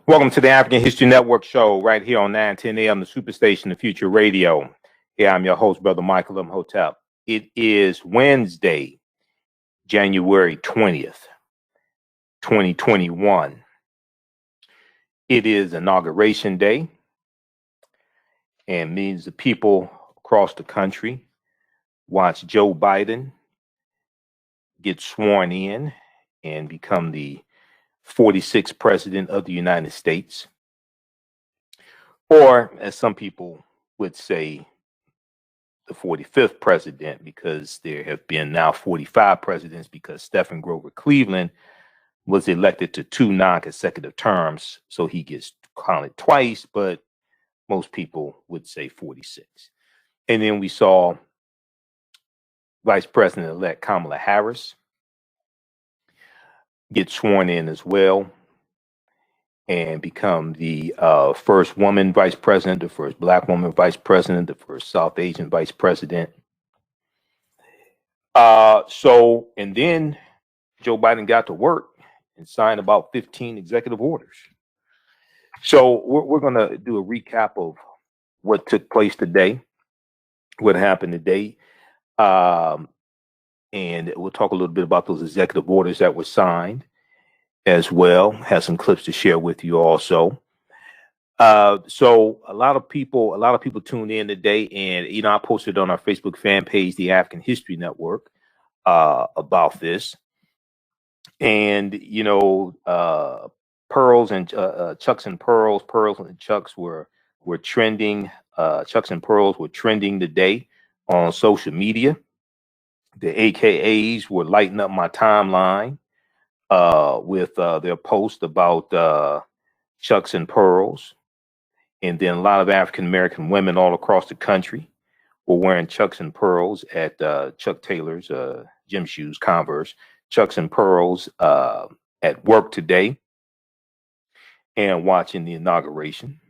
Welcome to the African History Network show right here on 910 AM, the Superstation, the Future Radio. Here I'm your host, Brother Michael Imhotep. It is Wednesday, January 20th, 2021. It is Inauguration Day and means the people across the country watch Joe Biden get sworn in and become the 46th President of the United States. Or, as some people would say, the 45th president, because there have been now 45 presidents because Stephen Grover Cleveland was elected to 2 non-consecutive terms. So he gets counted twice, but most people would say 46. And then we saw Vice President-elect Kamala Harris get sworn in as well and become the first woman vice president, the first black woman vice president, the first South Asian vice president. And then Joe Biden got to work and signed about 15 executive orders. So we're going to do a recap of what took place today, what happened today. And we'll talk a little bit about those executive orders that were signed as well. Have some clips to share with you also. So a lot of people tuned in today, and I posted on our Facebook fan page, the African History Network, about this. And pearls and chucks and pearls and chucks were trending. Chucks and pearls were trending today on social media. The AKAs were lighting up my timeline with their post about chucks and pearls. And then a lot of African American women all across the country were wearing chucks and pearls at Chuck Taylor's gym shoes, Converse, chucks and pearls at work today and watching the inauguration.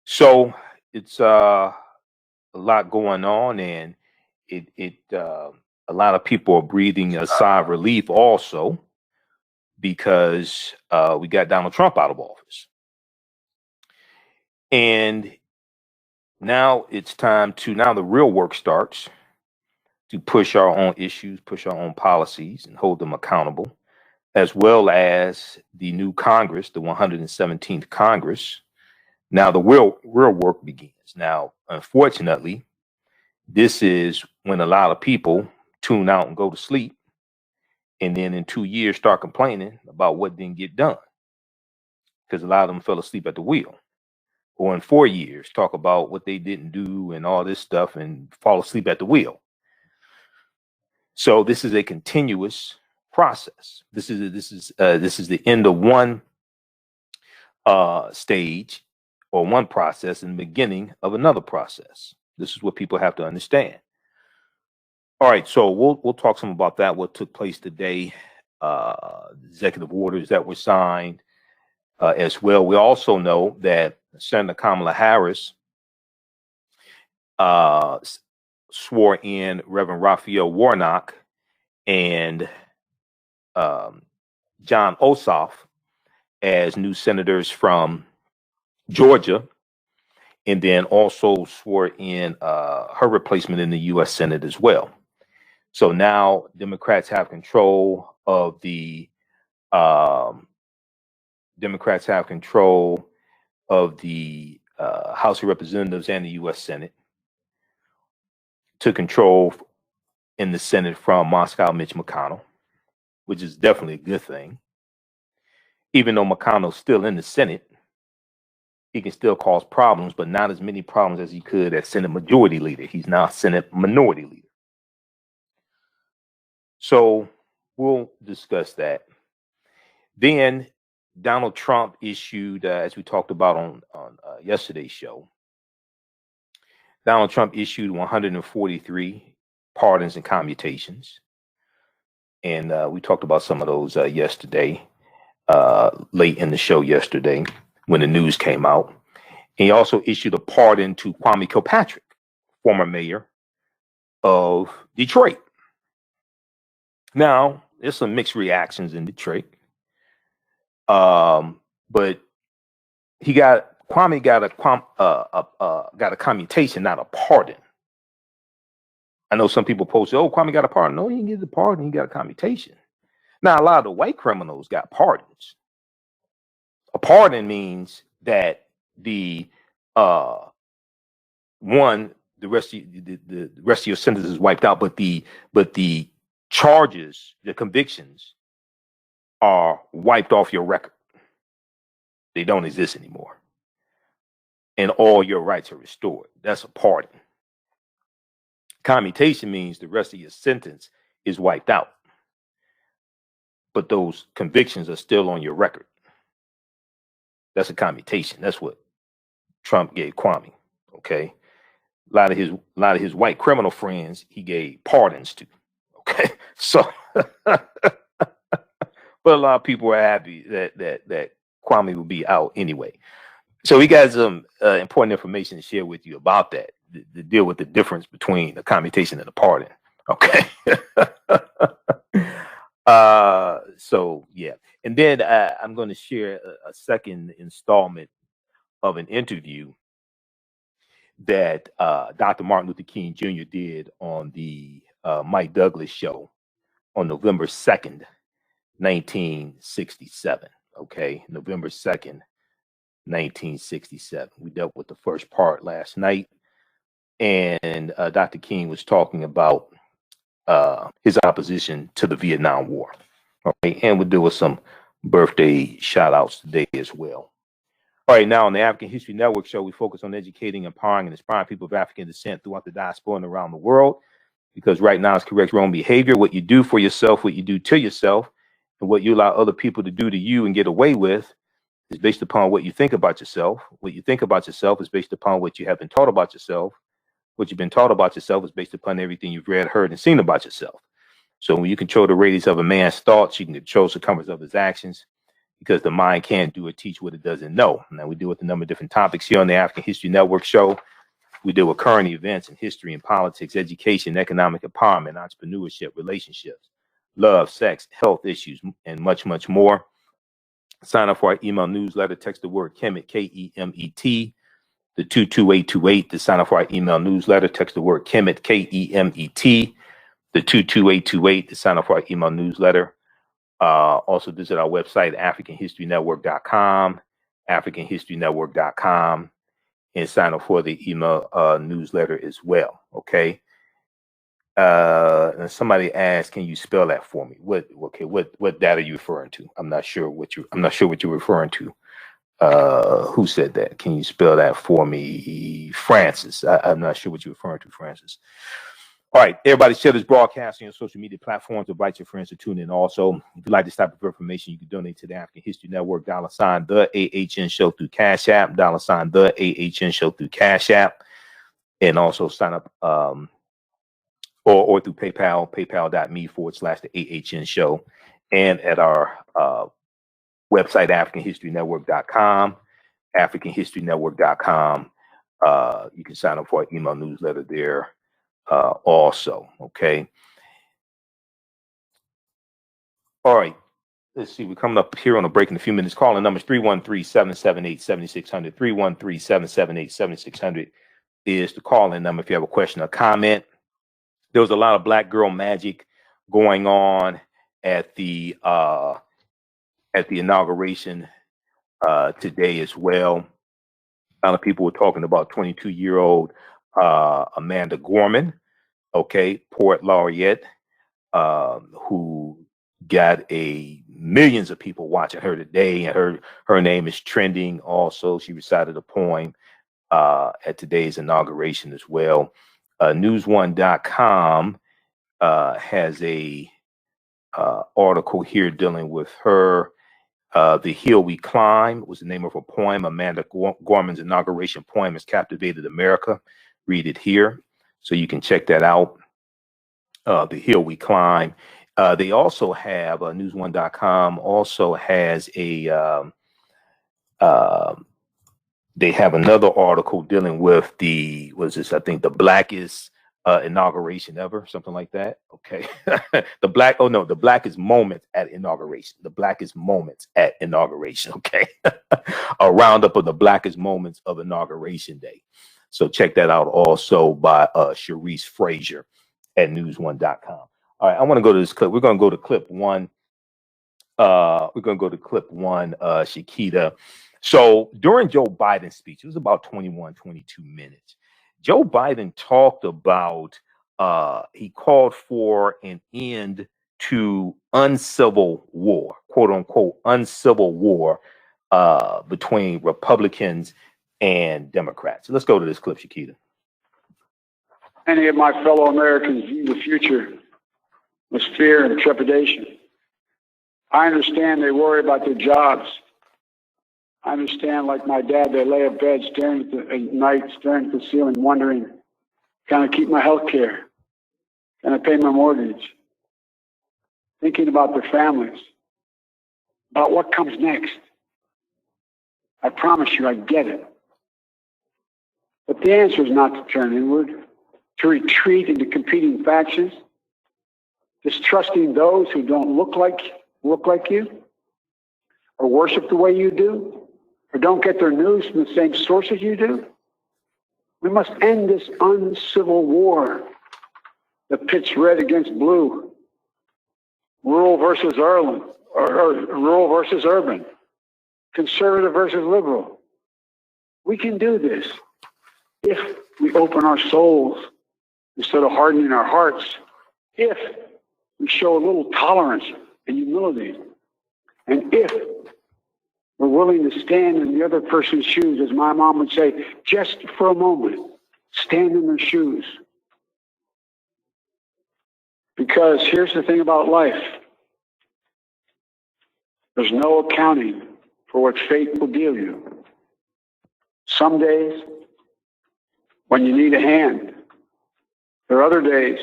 So it's a lot going on, and a lot of people are breathing a sigh of relief also because we got Donald Trump out of office. And now it's time now the real work starts to push our own issues, push our own policies, and hold them accountable, as well as the new Congress, the 117th Congress. Now the real work begins. Now, unfortunately, this is when a lot of people tune out and go to sleep, and then in 2 years start complaining about what didn't get done, because a lot of them fell asleep at the wheel. Or in 4 years, talk about what they didn't do and all this stuff and fall asleep at the wheel. So this is a continuous process. This is the end of one stage or one process and the beginning of another process. This is what people have to understand. All right, so we'll talk some about that, what took place today, executive orders that were signed as well. We also know that Senator Kamala Harris swore in Reverend Raphael Warnock and John Ossoff as new senators from Georgia, and then also swore in her replacement in the U.S. Senate as well. So now Democrats have control of the House of Representatives and the U.S. Senate, to control in the Senate from Moscow Mitch McConnell, which is definitely a good thing. Even though McConnell's still in the Senate, he can still cause problems, but not as many problems as he could as Senate Majority Leader. He's now Senate Minority Leader. So we'll discuss that. Then Donald Trump issued, as we talked about on yesterday's show, Donald Trump issued 143 pardons and commutations. And we talked about some of those yesterday, late in the show yesterday when the news came out. And he also issued a pardon to Kwame Kilpatrick, former mayor of Detroit. Now, there's some mixed reactions in Detroit. but Kwame got a commutation, not a pardon. I know some people post, "Oh, Kwame got a pardon." No, he didn't get the pardon. He got a commutation. Now, a lot of the white criminals got pardons. A pardon means that the the rest of the rest of your sentence is wiped out, but the charges, the convictions, are wiped off your record. They don't exist anymore, and all your rights are restored. That's a pardon. Commutation means the rest of your sentence is wiped out, but those convictions are still on your record. That's a commutation. That's what Trump gave Kwame. Okay, a lot of his white criminal friends he gave pardons to. Okay, so but a lot of people are happy that Kwame will be out anyway. So we got some important information to share with you about that, to deal with the difference between a commutation and a pardon. Okay. So yeah, and then I'm going to share a second installment of an interview that Dr. Martin Luther King Jr. did on the Mike Douglas show on November 2nd, 1967. Okay, November 2nd, 1967. We dealt with the first part last night, and Dr. King was talking about his opposition to the Vietnam War. Okay, and we'll deal with some birthday shout outs today as well. All right, now on the African History Network show, we focus on educating, empowering, and inspiring people of African descent throughout the diaspora and around the world. Because right now it's correct wrong behavior. What you do for yourself, what you do to yourself, and what you allow other people to do to you and get away with is based upon what you think about yourself. What you think about yourself is based upon what you have been taught about yourself. What you've been taught about yourself is based upon everything you've read, heard, and seen about yourself. So when you control the radius of a man's thoughts, you can control the circumference of his actions, because the mind can't do or teach what it doesn't know. Now, we deal with a number of different topics here on the African History Network show. We deal with current events in history and politics, education, economic empowerment, entrepreneurship, relationships, love, sex, health issues, and much, much more. Sign up for our email newsletter. Text the word Kemet, Kemet, the 22828 to sign up for our email newsletter. Text the word Kemet, Kemet, the 22828 to sign up for our email newsletter. Also visit our website, AfricanHistoryNetwork.com, AfricanHistoryNetwork.com, and sign up for the email newsletter as well. Okay. And somebody asked, "Can you spell that for me?" What data are you referring to? I'm not sure what you're referring to. Who said that? Can you spell that for me? Francis. I'm not sure what you're referring to, Francis. All right, everybody, share this broadcast on your social media platforms. Invite your friends to tune in also. If you'd like this type of information, you can donate to the African History Network, $ the AHN Show through Cash App, $ the AHN Show through Cash App, and also sign up or through PayPal, paypal.me/the AHN Show, and at our website, AfricanHistoryNetwork.com, AfricanHistoryNetwork.com. You can sign up for our email newsletter there. Also, okay. All right. Let's see. We're coming up here on a break in a few minutes. Calling numbers 313-778-7600. 313-778-7600 is the call-in number if you have a question or comment. There was a lot of black girl magic going on at the inauguration today as well. A lot of people were talking about 22-year-old Amanda Gorman, okay, poet laureate, who got millions of people watching her today, and her name is trending. Also, she recited a poem at today's inauguration as well. News1.com has a article here dealing with her. The Hill We Climb was the name of her poem. Amanda Gorman's inauguration poem has captivated America. Read it here, so you can check that out. The Hill We Climb. They also have News1.com also has they have another article dealing with the blackest inauguration ever, something like that. Okay. The blackest moments at inauguration. The blackest moments at inauguration. Okay. A roundup of the blackest moments of inauguration day. So check that out also by Sharice Frazier at news1.com. All right, I want to go to this clip. We're going to go to clip one. Shakita. So during Joe Biden's speech, it was about 21, 22 minutes. Joe Biden talked about, he called for an end to uncivil war, quote unquote, uncivil war between Republicans and Democrats. So let's go to this clip, Shakita. Many of my fellow Americans view the future with fear and trepidation. I understand they worry about their jobs. I understand, like my dad, they lay in bed at night, staring at the ceiling, wondering, can I keep my health care? Can I pay my mortgage? Thinking about their families, about what comes next. I promise you, I get it. But the answer is not to turn inward, to retreat into competing factions, distrusting those who don't look like you, or worship the way you do, or don't get their news from the same sources you do. We must end this uncivil war that pits red against blue, rural versus urban, or rural versus urban, conservative versus liberal. We can do this if we open our souls instead of hardening our hearts, if we show a little tolerance and humility, and if we're willing to stand in the other person's shoes, as my mom would say, just for a moment, stand in their shoes. Because here's the thing about life. There's no accounting for what fate will deal you. Some days, when you need a hand. There are other days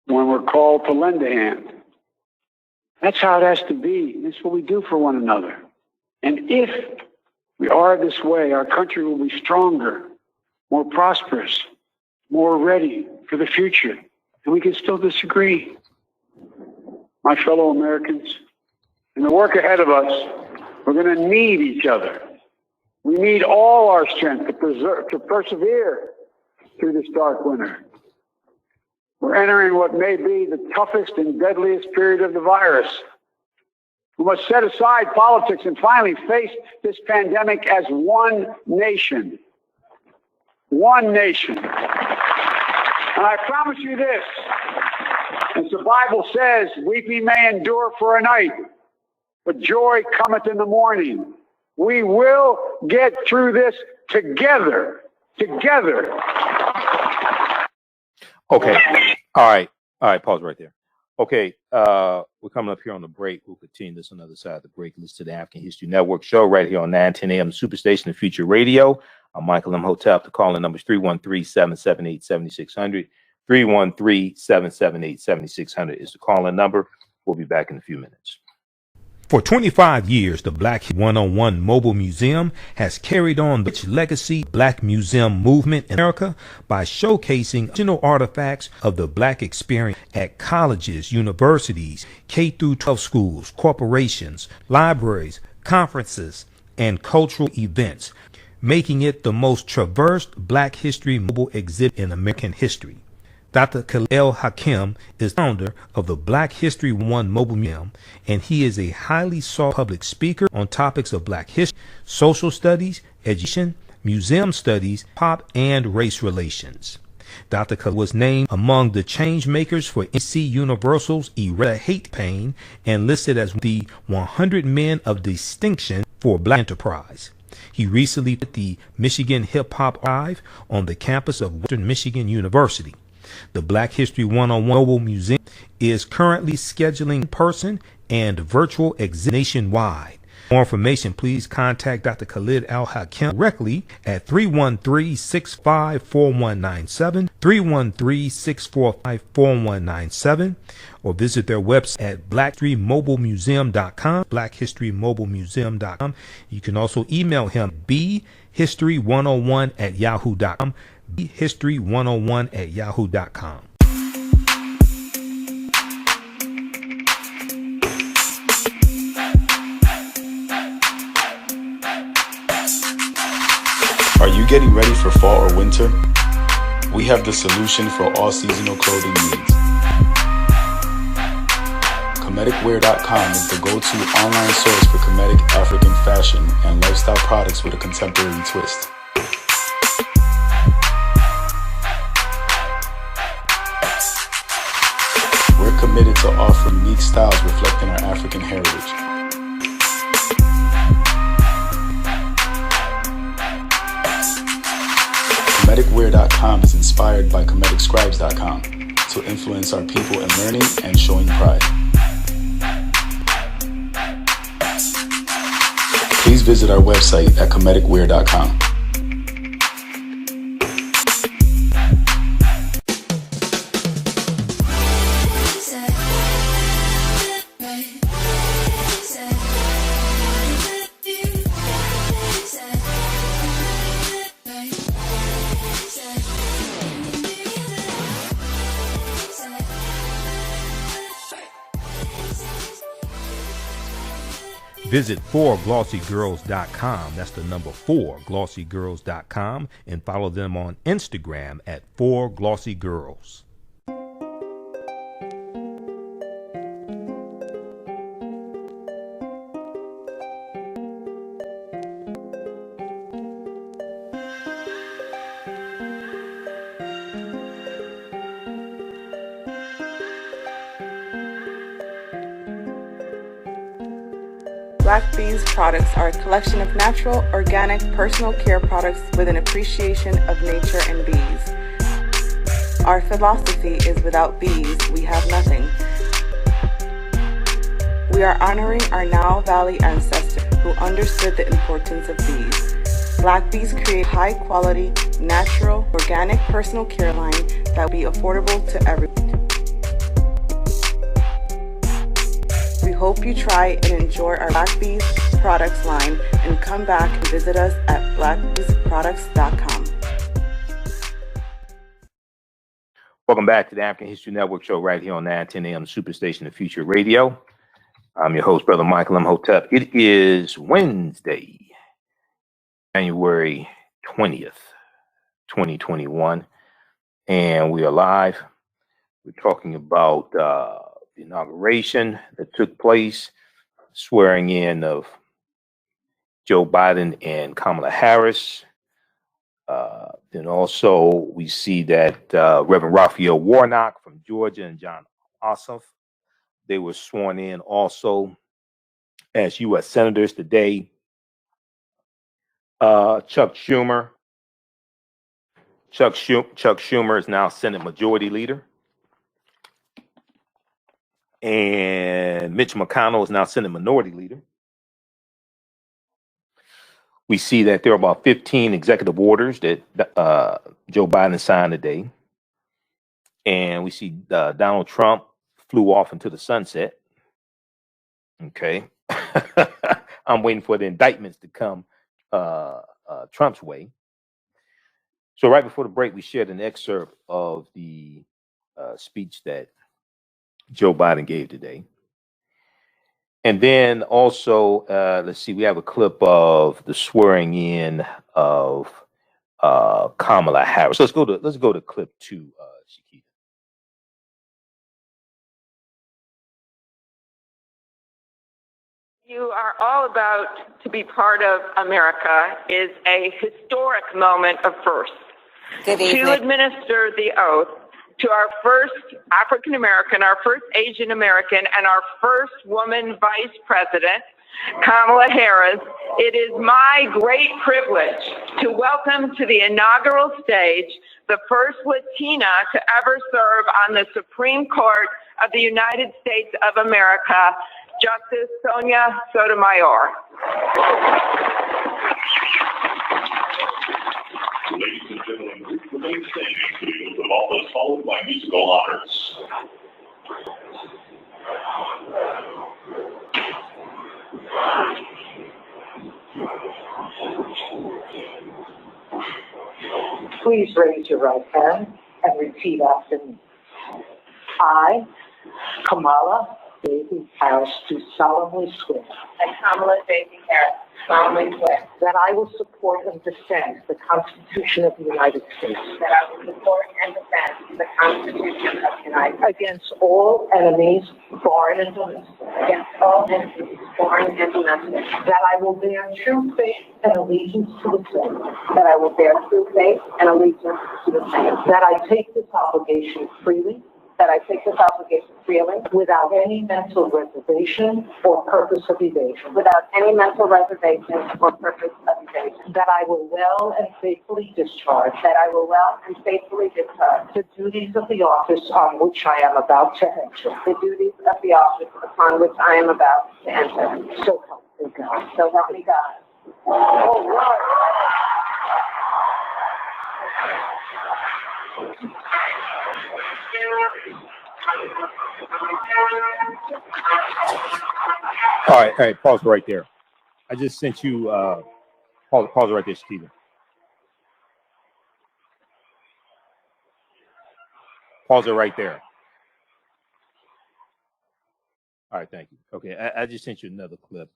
when we're called to lend a hand. That's how it has to be. That's what we do for one another. And if we are this way, our country will be stronger, more prosperous, more ready for the future. And we can still disagree. My fellow Americans, in the work ahead of us, we're going to need each other. We need all our strength to persevere through this dark winter. We're entering what may be the toughest and deadliest period of the virus. We must set aside politics and finally face this pandemic as one nation. One nation. And I promise you this, as the Bible says, weeping may endure for a night, but joy cometh in the morning. We will get through this together. Together. Okay. All right. Pause right there. Okay. We're coming up here on the break. We'll continue this on the other side of the break. Listen to the African History Network show right here on 910 AM Superstation of Future Radio. I'm Michael Imhotep. The calling number is 313-778-7600. 313-778-7600 is the calling number. We'll be back in a few minutes. For 25 years, the Black One-on-One Mobile Museum has carried on the rich legacy Black Museum movement in America by showcasing original artifacts of the Black experience at colleges, universities, K-12 schools, corporations, libraries, conferences, and cultural events, making it the most traversed Black history mobile exhibit in American history. Dr. Khalil Hakim is founder of the Black History One Mobile Museum, and he is a highly sought public speaker on topics of Black history, social studies, education, museum studies, pop, and race relations. Dr. Khalil was named among the change makers for NC Universal's Erase Hate Pain and listed as the 100 Men of Distinction for Black Enterprise. He recently did the Michigan Hip Hop Live on the campus of Western Michigan University. The Black History One-on-One Mobile Museum is currently scheduling in-person and virtual exhibits nationwide. For more information, please contact Dr. Khalid Al-Hakim directly at 313-655-4197, 313-645-4197, or visit their website at blackhistorymobilemuseum.com, blackhistorymobilemuseum.com. You can also email him bhistory101@yahoo.com, history101@yahoo.com. Are you getting ready for fall or winter? We have the solution for all seasonal clothing needs. Comedicwear.com is the go-to online source for Comedic African fashion and lifestyle products with a contemporary twist. We're committed to offering unique styles reflecting our African heritage. Comedicwear.com is inspired by ComedicScribes.com to influence our people in learning and showing pride. Please visit our website at comedicwear.com. Visit 4glossygirls.com. That's the number 4glossygirls.com, and follow them on Instagram at 4glossygirls. Black Bees products are a collection of natural, organic, personal care products with an appreciation of nature and bees. Our philosophy is without bees, we have nothing. We are honoring our Nile Valley ancestors who understood the importance of bees. Black Bees create high-quality, natural, organic personal care line that will be affordable to everyone. We hope you try and enjoy our Black Bees products line and come back and visit us at blackbeesproducts.com. Welcome back to the African History Network show right here on 910 AM Superstation of Future Radio. I'm your host, Brother Michael Imhotep. It is Wednesday, January 20th, 2021, and we are live. We're talking about the inauguration that took place, swearing in of Joe Biden and Kamala Harris. Then also we see that Reverend Raphael Warnock from Georgia and John Ossoff, they were sworn in also as U.S. senators today. Chuck Schumer is now Senate Majority Leader. And Mitch McConnell is now Senate Minority Leader. We see that there are about 15 executive orders that Joe Biden signed today. And we see Donald Trump flew off into the sunset. Okay. I'm waiting for the indictments to come Trump's way. So right before the break, we shared an excerpt of the speech that Joe Biden gave today. And then also, let's see, we have a clip of the swearing in of Kamala Harris. Let's go to clip 2, Shakita. You are all about to be part of America is a historic moment of firsts. Good evening. To administer the oath to our first African American, our first Asian American, and our first woman vice president, Kamala Harris, it is my great privilege to welcome to the inaugural stage the first Latina to ever serve on the Supreme Court of the United States of America, Justice Sonia Sotomayor. Ladies and gentlemen, remain standing for the oath of office, followed by musical honors. Please raise your right hand and repeat after me. I, Kamala Harris, do solemnly swear. And Kamala Harris solemnly swear that I will support and defend the Constitution of the United States. that I will support and defend the Constitution of the United States Against all enemies, foreign and domestic. against all enemies, foreign and domestic. That I will bear true faith and allegiance to the same. That I will bear true faith and allegiance to the same. That I take this obligation freely. That I take this obligation freely, Without any mental reservation or purpose of evasion. without any mental reservation or purpose of evasion. That I will well and faithfully discharge. That I will well and faithfully discharge The duties of the office on which I am about to enter. the duties of the office upon which I am about to enter. So help me God. So help me God. All right. All right, pause right there. I just sent you pause right there, Stephen. Pause it right there. All right, thank you. Okay, I just sent you another clip.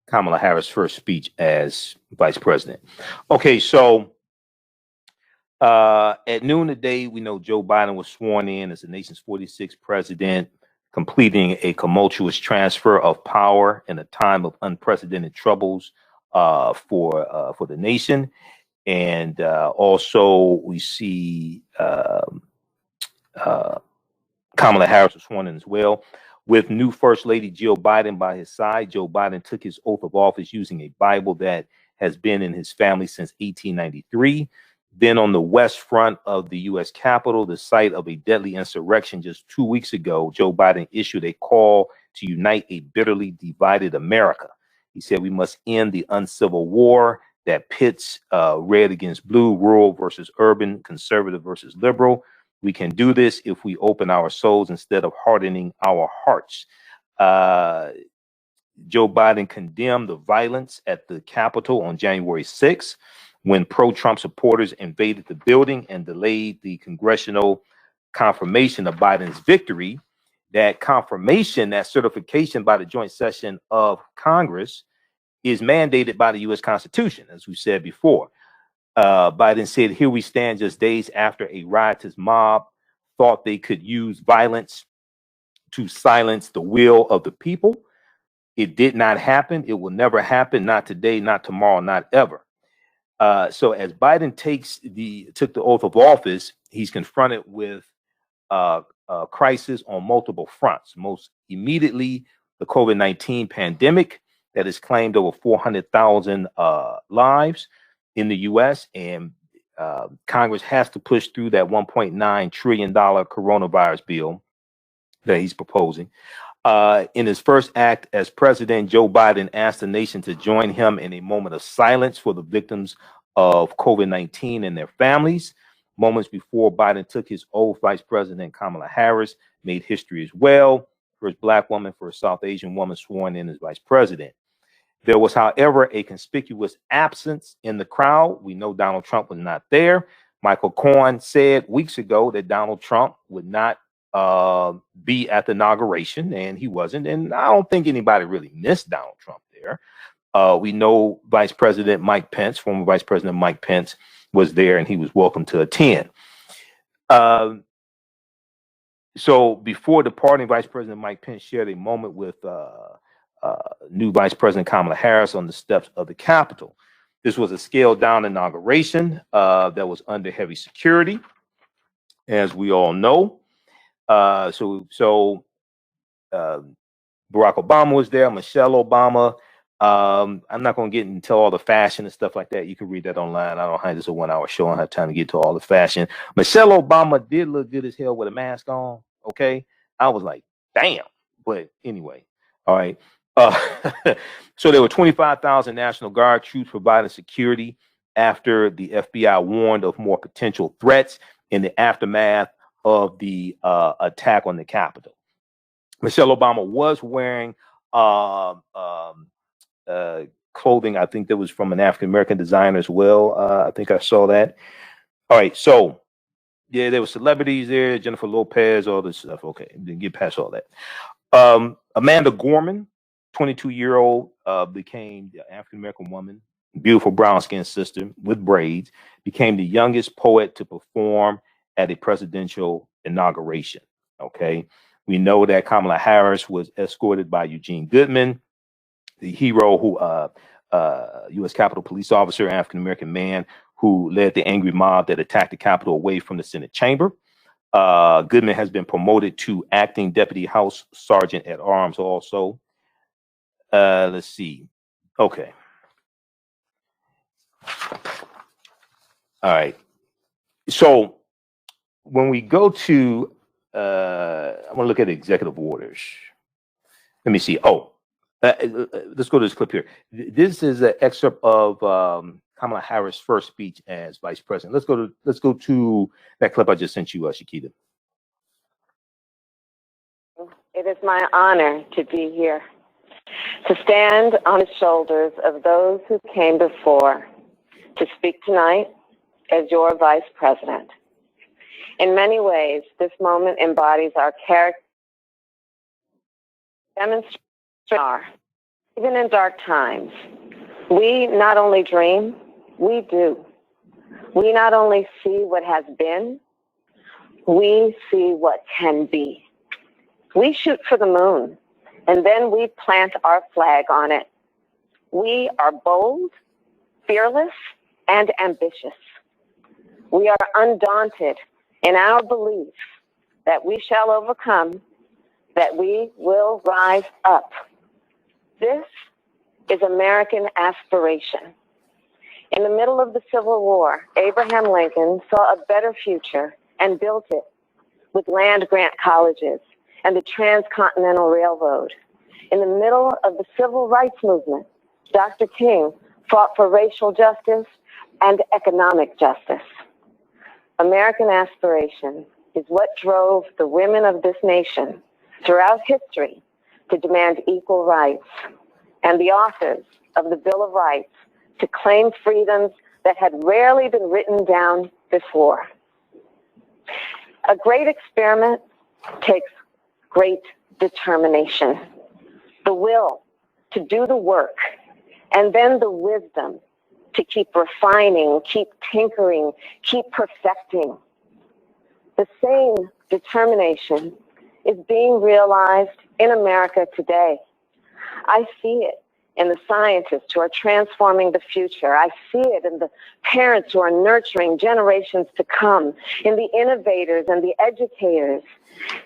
Kamala Harris' first speech as vice president. Okay, so at noon today, we know Joe Biden was sworn in as the nation's 46th president, completing a tumultuous transfer of power in a time of unprecedented troubles for the nation. And also, we see Kamala Harris was sworn in as well. With new First Lady Jill Biden by his side, Joe Biden took his oath of office using a Bible that has been in his family since 1893. Then on the west front of the U.S. Capitol, the site of a deadly insurrection just 2 weeks ago, Joe Biden issued a call to unite a bitterly divided America. He said we must end the uncivil war that pits red against blue, rural versus urban, conservative versus liberal. We can do this if we open our souls instead of hardening our hearts. Joe Biden condemned the violence at the Capitol on January 6th when pro-Trump supporters invaded the building and delayed the congressional confirmation of Biden's victory. That confirmation, that certification by the joint session of Congress is mandated by the U.S. Constitution, as we said before. Biden said, here we stand just days after a riotous mob thought they could use violence to silence the will of the people. It did not happen. It will never happen. Not today, not tomorrow, not ever. So as Biden took the oath of office, he's confronted with crisis on multiple fronts. Most immediately, the COVID-19 pandemic that has claimed over 400,000 lives in the U.S. and Congress has to push through that $1.9 trillion coronavirus bill that he's proposing. In his first act as president, Joe Biden asked the nation to join him in a moment of silence for the victims of COVID-19 and their families. Moments before Biden took his oath, Vice President Kamala Harris made history as well. First Black woman, first South Asian woman sworn in as vice president. There was, however, a conspicuous absence in the crowd. We know Donald Trump was not there. Michael Cohen said weeks ago that Donald Trump would not be at the inauguration, and he wasn't. And I don't think anybody really missed Donald Trump there. We know Vice President Mike Pence, former Vice President Mike Pence, was there, and he was welcome to attend. So before departing, Vice President Mike Pence shared a moment with new Vice President Kamala Harris on the steps of the Capitol. This was a scaled-down inauguration that was under heavy security, as we all know. So Barack Obama was there, Michelle Obama. I'm not going to get into all the fashion and stuff like that. You can read that online. I don't have this a 1 hour show. I don't have time to get to all the fashion. Michelle Obama did look good as hell with a mask on. Okay. I was like, damn. But anyway, all right. So there were 25,000 National Guard troops providing security after the FBI warned of more potential threats in the aftermath of the attack on the Capitol. Michelle Obama was wearing clothing, I think that was from an African-American designer as well. I think I saw that. All right, so yeah, there were celebrities there, Jennifer Lopez, all this stuff. Okay, didn't get past all that. Amanda Gorman, 22-year-old, became the African American woman, beautiful brown skinned sister with braids, became the youngest poet to perform at a presidential inauguration. Okay, we know that Kamala Harris was escorted by Eugene Goodman, the hero who, U.S. Capitol police officer, African American man who led the angry mob that attacked the Capitol away from the Senate chamber. Goodman has been promoted to acting deputy House Sergeant at Arms also. Let's see. Okay. All right. So when we go to, I want to look at executive orders. Let me see. Let's go to this clip here. This is an excerpt of Kamala Harris' first speech as vice president. Let's go to that clip I just sent you, Shakita. It is my honor to be here, to stand on the shoulders of those who came before, to speak tonight as your vice president. In many ways, this moment embodies our character, demonstrating even in dark times. We not only dream, we do. We not only see what has been, we see what can be. We shoot for the moon, and then we plant our flag on it. We are bold, fearless, and ambitious. We are undaunted in our belief that we shall overcome, that we will rise up. This is American aspiration. In the middle of the Civil War, Abraham Lincoln saw a better future and built it with land-grant colleges and the Transcontinental Railroad. In the middle of the Civil Rights Movement, Dr. King fought for racial justice and economic justice. American aspiration is what drove the women of this nation throughout history to demand equal rights, and the authors of the Bill of Rights to claim freedoms that had rarely been written down before. A great experiment takes great determination, the will to do the work, and then the wisdom to keep refining, keep tinkering, keep perfecting. The same determination is being realized in America today. I see it in the scientists who are transforming the future. I see it in the parents who are nurturing generations to come, in the innovators and the educators,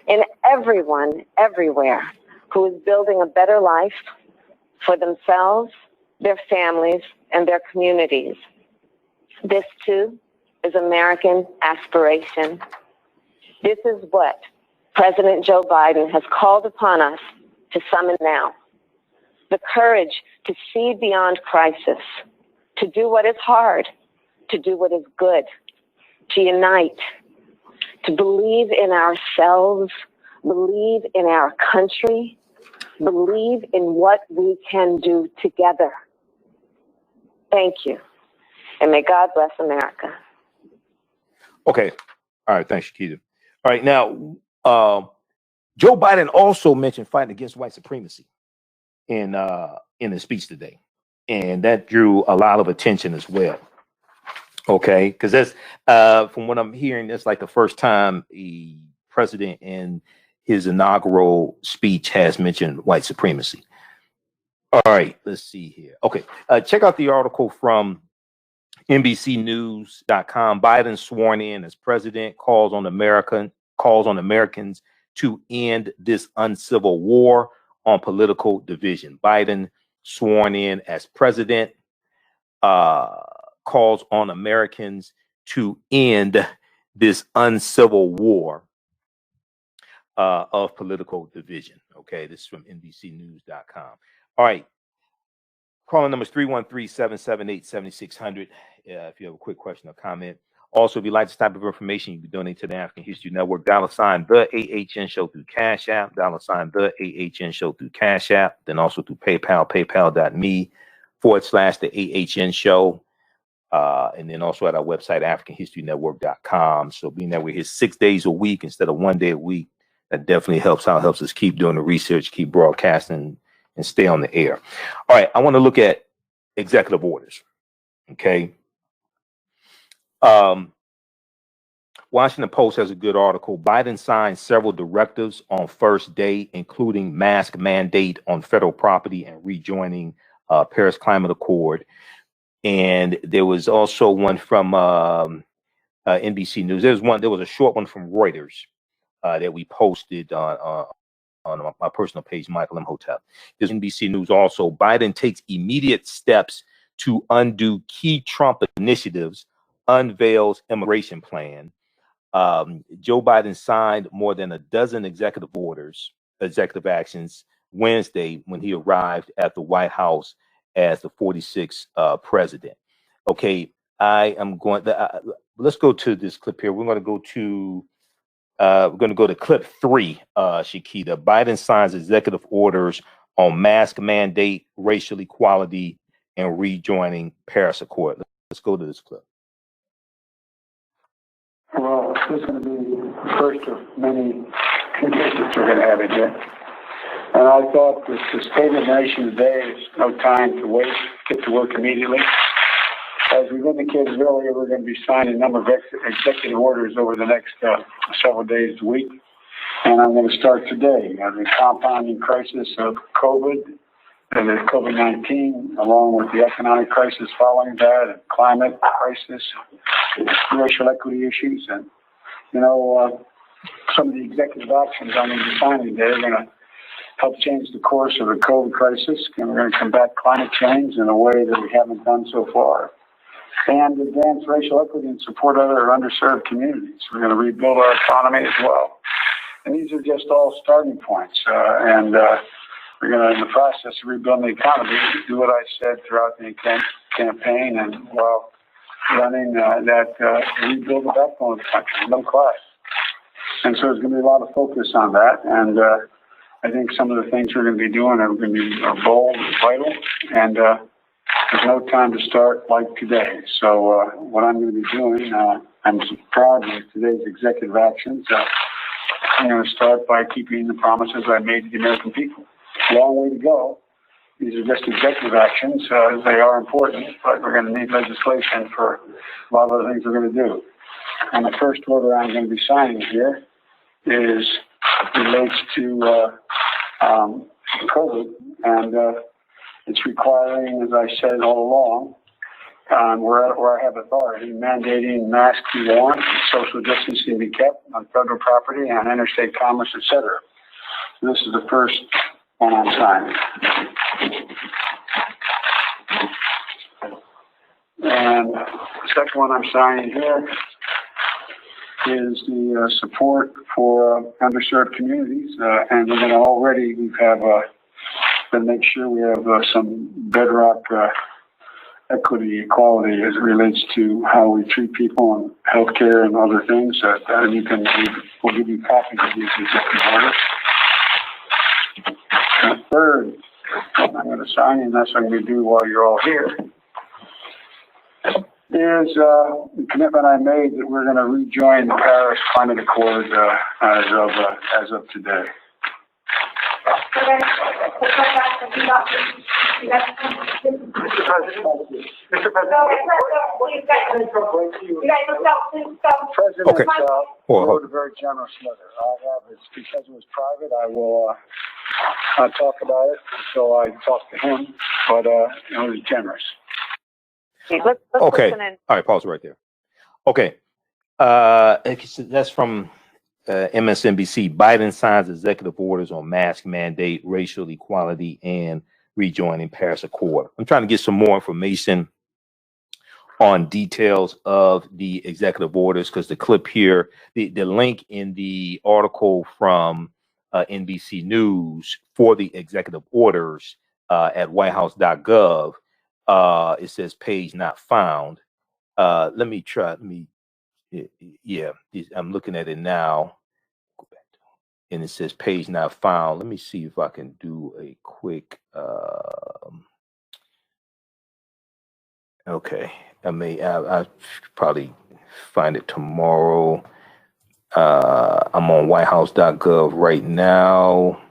in everyone, everywhere, who is building a better life for themselves, their families, and their communities. This, too, is American aspiration. This is what President Joe Biden has called upon us to summon now. The courage to see beyond crisis, to do what is hard, to do what is good, to unite, to believe in ourselves, believe in our country, believe in what we can do together. Thank you, and may God bless America. Okay. All right. Thanks, Shakita. All right. Now, Joe Biden also mentioned fighting against white supremacy in his speech today, and that drew a lot of attention as well. Okay, because that's from what I'm hearing, that's like the first time a president in his inaugural speech has mentioned white supremacy. All right, let's see here. Okay, check out the article from NBCnews.com. Biden sworn in as president calls on Americans to end this uncivil war on political division. Biden sworn in as president calls on Americans to end this uncivil war of political division. Okay, this is from NBCnews.com. All right. Calling numbers 313-778-7600 if you have a quick question or comment. Also, if you like this type of information, you can donate to the African History Network. $, the AHN Show through Cash App. $, the AHN Show through Cash App. Then also through PayPal, paypal.me/the AHN Show. And then also at our website, AfricanHistoryNetwork.com. So being that we're here 6 days a week instead of 1 day a week, that definitely helps out, helps us keep doing the research, keep broadcasting, and stay on the air. All right, I want to look at executive orders. Okay. Washington Post has a good article. Biden signed several directives on first day, including mask mandate on federal property and rejoining Paris Climate Accord. And there was also one from NBC News. There was a short one from Reuters that we posted on my personal page, Michael Imhotep. There's NBC News also. Biden takes immediate steps to undo key Trump initiatives, unveils immigration plan. Joe Biden signed more than a dozen executive actions Wednesday when he arrived at the White House as the 46th president. Okay, I am going. Let's go to this clip here. We're going to go to clip 3. Shakita, Biden signs executive orders on mask mandate, racial equality, and rejoining Paris Accord. Let's go to this clip. Well, this is going to be the first of many conditions we're going to have in here. And I thought that the state of the nation today is no time to wait, get to work immediately. As we've indicated earlier, we're going to be signing a number of executive orders over the next several days a week. And I'm going to start today. The compounding crisis of COVID and the COVID-19, along with the economic crisis following that, and climate crisis, racial equity issues, and some of the executive actions I'm going to be signing today are going to help change the course of the COVID crisis, and we're going to combat climate change in a way that we haven't done so far, and advance racial equity and support other underserved communities. We're going to rebuild our economy as well. And these are just all starting points, and we're going to, in the process of rebuilding the economy, do what I said throughout the campaign and while running rebuild the backbone of the country, middle class. And so there's going to be a lot of focus on that. And I think some of the things we're going to be doing are going to be bold and vital. And there's no time to start like today. So what I'm going to be doing, I'm proud of today's executive actions. I'm going to start by keeping the promises I made to the American people. Long way to go. These are just executive actions. They are important, but we're going to need legislation for a lot of the things we're going to do. And the first order I'm going to be signing here relates to COVID, and it's requiring, as I said all along, where I have authority, mandating masks be worn, social distancing be kept on federal property and interstate commerce, etc. So this is the first one I'm signing. And the second one I'm signing here is the support for underserved communities. And we're going to we have to make sure we have some bedrock equity, equality as it relates to how we treat people and healthcare and other things. And we'll give you copies of these executive orders. And third, I'm going to sign, and that's what I'm going to do while you're all here, is the commitment I made that we're going to rejoin the Paris Climate Accord as of today. President wrote a very generous letter. It's because it was private. I will not talk about it until I talk to him, but it was generous. Let's okay. Listen in. All right, pause right there. Okay. That's from MSNBC. Biden signs executive orders on mask mandate, racial equality, and rejoining Paris Accord. I'm trying to get some more information on details of the executive orders, because the clip here, the link in the article from NBC News for the executive orders at whitehouse.gov, it says page not found. I'm looking at it now, and it says page not found. Let me see if I can do a quick. Okay, I probably find it tomorrow. I'm on whitehouse.gov right now.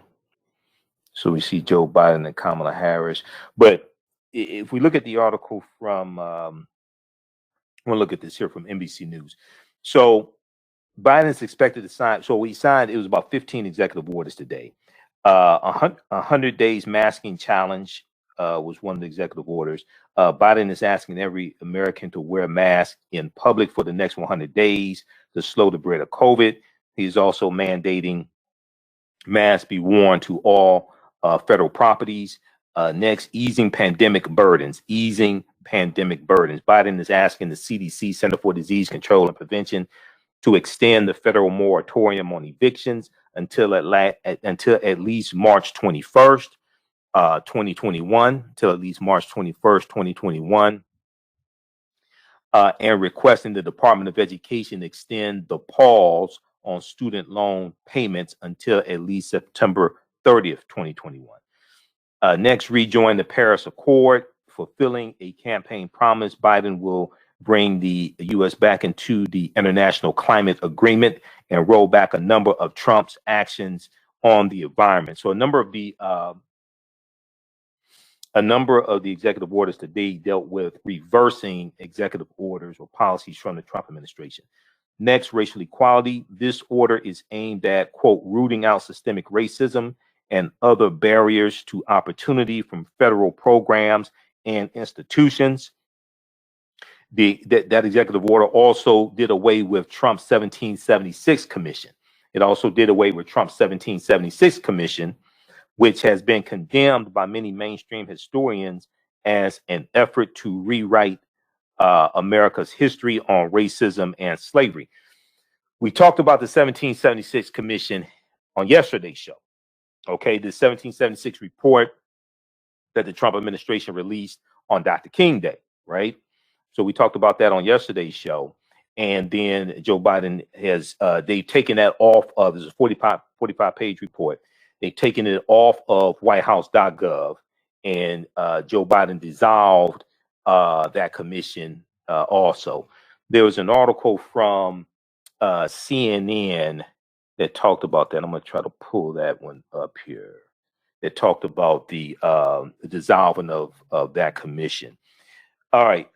So we see Joe Biden and Kamala Harris. But if we look at the article from, we'll look at this here from NBC News. So Biden's expected to sign. So he signed, it was about 15 executive orders today. 100 days masking challenge was one of the executive orders. Biden is asking every American to wear a mask in public for the next 100 days to slow the spread of COVID. He's also mandating masks be worn to all federal properties. Next, easing pandemic burdens. Biden is asking the CDC, Center for Disease Control and Prevention, to extend the federal moratorium on evictions until at least March 21st, 2021, until at least March 21st, 2021, and requesting the Department of Education extend the pause on student loan payments until at least September 30th, 2021. Next, rejoin the Paris Accord, fulfilling a campaign promise. Biden will bring the U.S. back into the International Climate Agreement and roll back a number of Trump's actions on the environment. So a number of the executive orders today dealt with reversing executive orders or policies from the Trump administration. Next, racial equality. This order is aimed at, quote, rooting out systemic racism and other barriers to opportunity from federal programs and institutions. That executive order also did away with Trump's 1776 commission. It also did away with Trump's 1776 commission, which has been condemned by many mainstream historians as an effort to rewrite America's history on racism and slavery. We talked about the 1776 commission on yesterday's show. Okay, the 1776 report that the Trump administration released on Dr. King Day, right? So we talked about that on yesterday's show. And then Joe Biden has, they've taken that off of, this is a 45-page report. They've taken it off of whitehouse.gov, and Joe Biden dissolved that commission also. There was an article from CNN that talked about that. I'm going to try to pull that one up here. That talked about the dissolving of that commission. All right.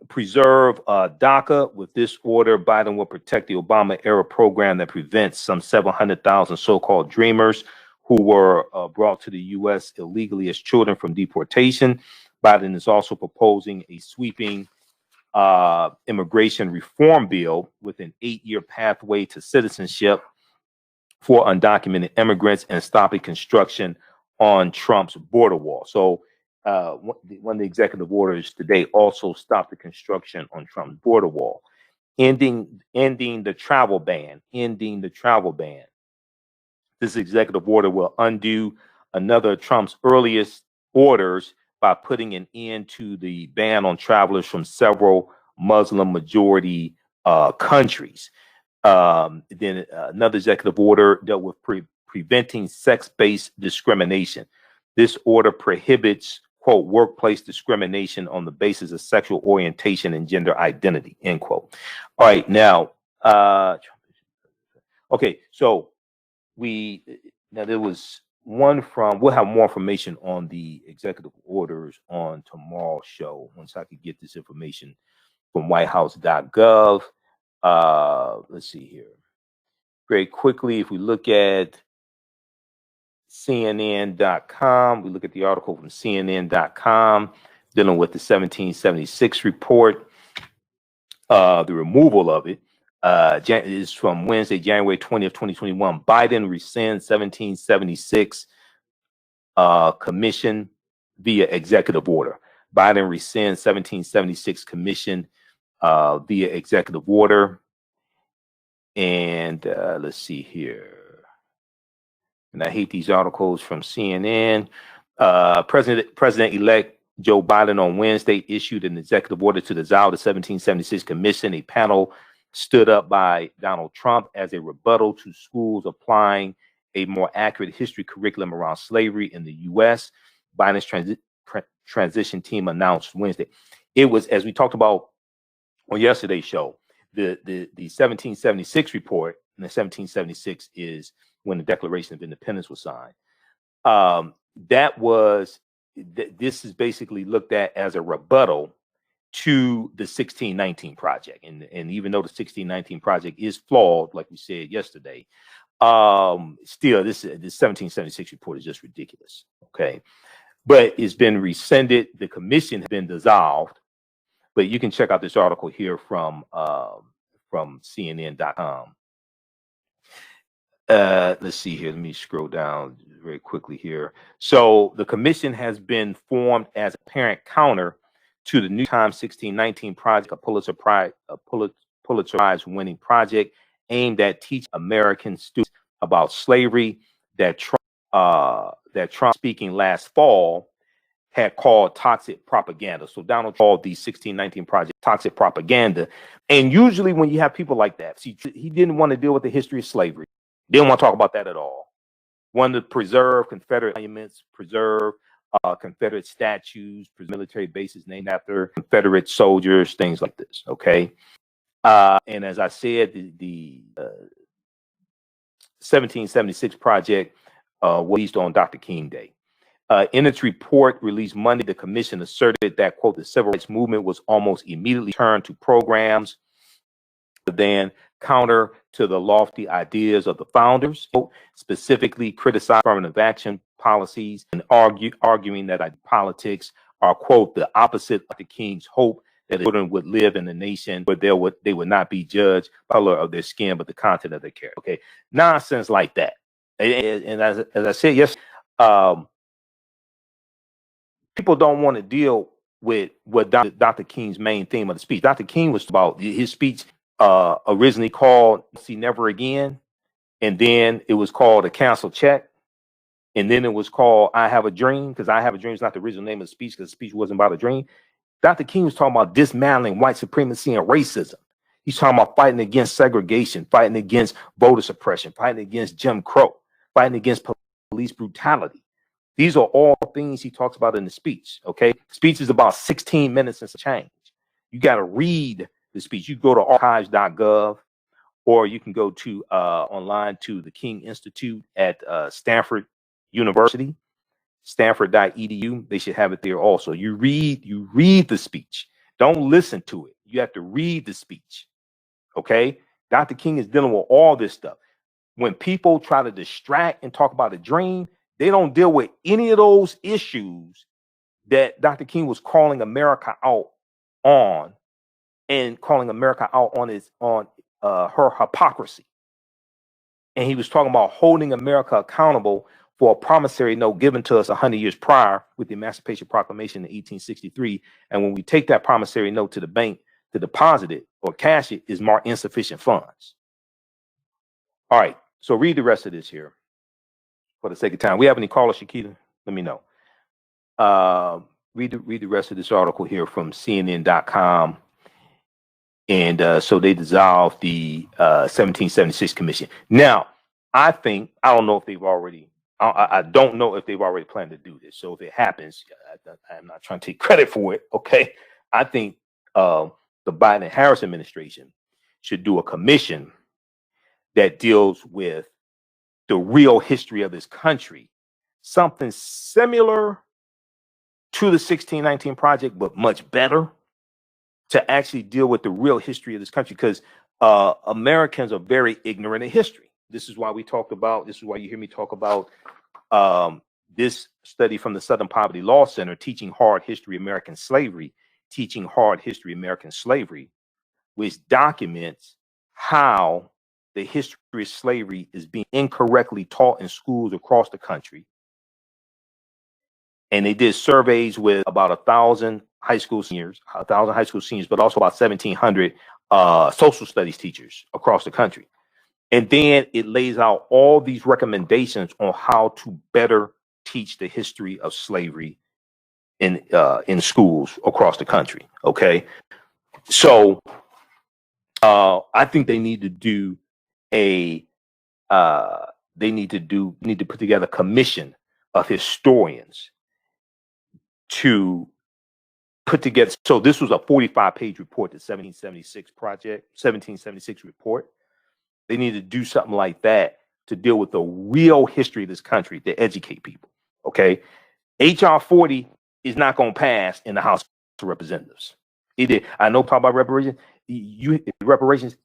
Preserve DACA. With this order, Biden will protect the Obama-era program that prevents some 700,000 so-called dreamers who were brought to the U.S. illegally as children from deportation. Biden is also proposing a sweeping immigration reform bill with an 8-year pathway to citizenship for undocumented immigrants and stopping construction on Trump's border wall. So one of the executive orders today also stopped the construction on Trump's border wall, ending the travel ban. This executive order will undo another of Trump's earliest orders by putting an end to the ban on travelers from several Muslim majority countries. Then another executive order dealt with preventing sex-based discrimination. This order prohibits, quote, workplace discrimination on the basis of sexual orientation and gender identity, end quote. All right, now, okay, so there was one from, we'll have more information on the executive orders on tomorrow's show once I could get this information from whitehouse.gov. Let's see here. Very quickly, if we look at CNN.com, we look at the article from CNN.com dealing with the 1776 report, the removal of it. Is from Wednesday, January 20th, 2021. Biden rescinds 1776 commission via executive order. Biden rescinds 1776 commission via executive order. And let's see here. And I hate these articles from CNN. President-elect Joe Biden on Wednesday issued an executive order to dissolve the 1776 commission. A panel stood up by Donald Trump as a rebuttal to schools applying a more accurate history curriculum around slavery in the U.S. Biden's transition team announced Wednesday. it was, as we talked about on yesterday's show, the 1776 report, and the 1776 is when the Declaration of Independence was signed. That was, this is basically looked at as a rebuttal to the 1619 project. And even though the 1619 project is flawed, like we said yesterday, still this 1776 report is just ridiculous. Okay. But it's been rescinded. The commission has been dissolved. But you can check out this article here from CNN.com. Let's see here. Let me scroll down very quickly here. So the commission has been formed as a parent counter to the New York Times 1619 project, a Pulitzer Prize-winning project aimed at teaching American students about slavery that Trump speaking last fall had called toxic propaganda. So Donald called the 1619 project toxic propaganda. And usually when you have people like that, see, he didn't want to deal with the history of slavery. Didn't want to talk about that at all. Wanted to preserve Confederate monuments, preserve Confederate statues, military bases named after Confederate soldiers, things like this. Okay. And as I said, the 1776 project was released on Dr. King Day. In its report released Monday, the commission asserted that, quote, the civil rights movement was almost immediately turned to programs than counter to the lofty ideas of the founders, quote, specifically criticized affirmative action policies and arguing that politics are, quote, the opposite of the King's hope that children would live in a nation where they would not be judged by the color of their skin, but the content of their character. Okay, nonsense like that. And as I said, yes, people don't want to deal with what Dr. King's main theme of the speech. Dr. King was about his speech originally called "See Never Again," and then it was called "A Cancel Check," and then it was called "I Have a Dream," because "I Have a Dream" is not the original name of the speech, because the speech wasn't about a dream. Dr. King was talking about dismantling white supremacy and racism. He's talking about fighting against segregation, fighting against voter suppression, fighting against Jim Crow, fighting against police brutality. These are all things he talks about in the speech. Okay, the speech is about 16 minutes and some change. You got to read the speech. You go to archives.gov, or you can go to online to the King Institute at Stanford University, stanford.edu. They should have it there also. You read the speech. Don't listen to it. You have to read the speech. Okay, Dr. King is dealing with all this stuff. When people try to distract and talk about a dream, they don't deal with any of those issues that Dr. King was calling America out on, and calling America out on her hypocrisy. And he was talking about holding America accountable for a promissory note given to us 100 years prior with the Emancipation Proclamation in 1863. And when we take that promissory note to the bank to deposit it or cash it, is marked insufficient funds. All right, so read the rest of this here for the sake of time. We have any callers, Shakita? Let me know. Read the rest of this article here from CNN.com. And so they dissolved the 1776 commission. Now, I don't know if they've already, I don't know if they've already planned to do this. So if it happens, I'm not trying to take credit for it. Okay. I think the Biden and Harris administration should do a commission that deals with the real history of this country, something similar to the 1619 project, but much better, to actually deal with the real history of this country, because Americans are very ignorant of history. This is why you hear me talk about this study from the Southern Poverty Law Center, Teaching Hard History American Slavery, which documents how the history of slavery is being incorrectly taught in schools across the country. And they did surveys with about 1,000 high school seniors, but also about 1,700 social studies teachers across the country. And then it lays out all these recommendations on how to better teach the history of slavery in schools across the country. Okay, so I think they need to do need to put together a commission of historians to put together. So this was a 45-page report, the 1776 report. They need to do something like that to deal with the real history of this country, to educate people. Okay, HR 40 is not going to pass in the House of Representatives. It did. I know talk about reparations. You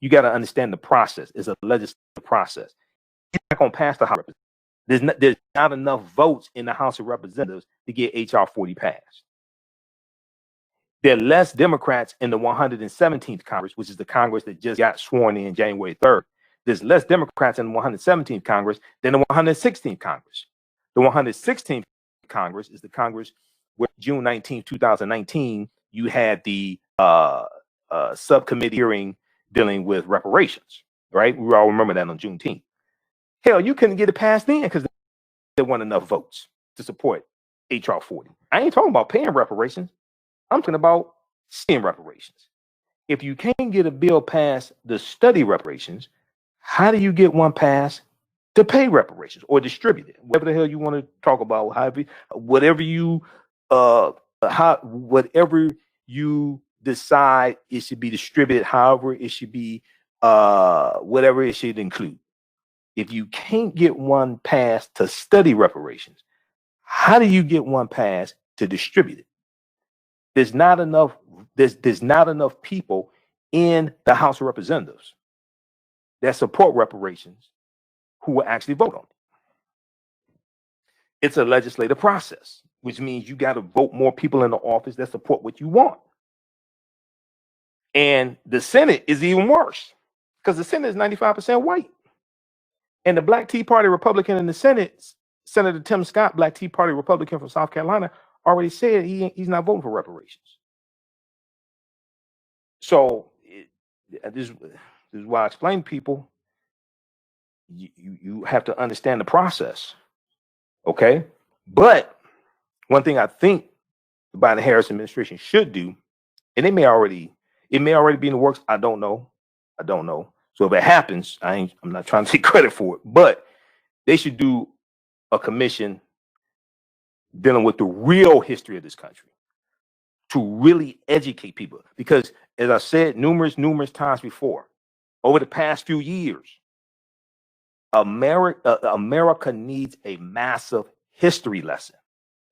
got to understand the process. It's a legislative process. It's not going to pass the House of Representatives. There's not enough votes in the House of Representatives to get HR 40 passed. There are less Democrats in the 117th Congress, which is the Congress that just got sworn in January 3rd. There's less Democrats in the 117th Congress than the 116th Congress. The 116th Congress is the Congress where June 19, 2019, you had the subcommittee hearing dealing with reparations, right? We all remember that on Juneteenth. Hell, you couldn't get it passed then because there weren't enough votes to support HR 40. I ain't talking about paying reparations. I'm talking about seeing reparations. If you can't get a bill passed to study reparations, how do you get one passed to pay reparations or distribute it? Whatever the hell you want to talk about, whatever you decide it should be distributed, however it should be, whatever it should include. If you can't get one passed to study reparations, how do you get one passed to distribute it? There's not enough people in the House of Representatives that support reparations who will actually vote on it. It's a legislative process, which means you got to vote more people in the office that support what you want. And the Senate is even worse because the Senate is 95% white. And the Black Tea Party Republican in the Senate, Senator Tim Scott, Black Tea Party Republican from South Carolina, already said he's not voting for reparations. So this is why I explain to people, you have to understand the process, okay? But one thing I think the Biden-Harris administration should do, and it may already be in the works. I don't know. So if it happens, I'm not trying to take credit for it, but they should do a commission dealing with the real history of this country to really educate people. Because as I said numerous times before, over the past few years, America needs a massive history lesson.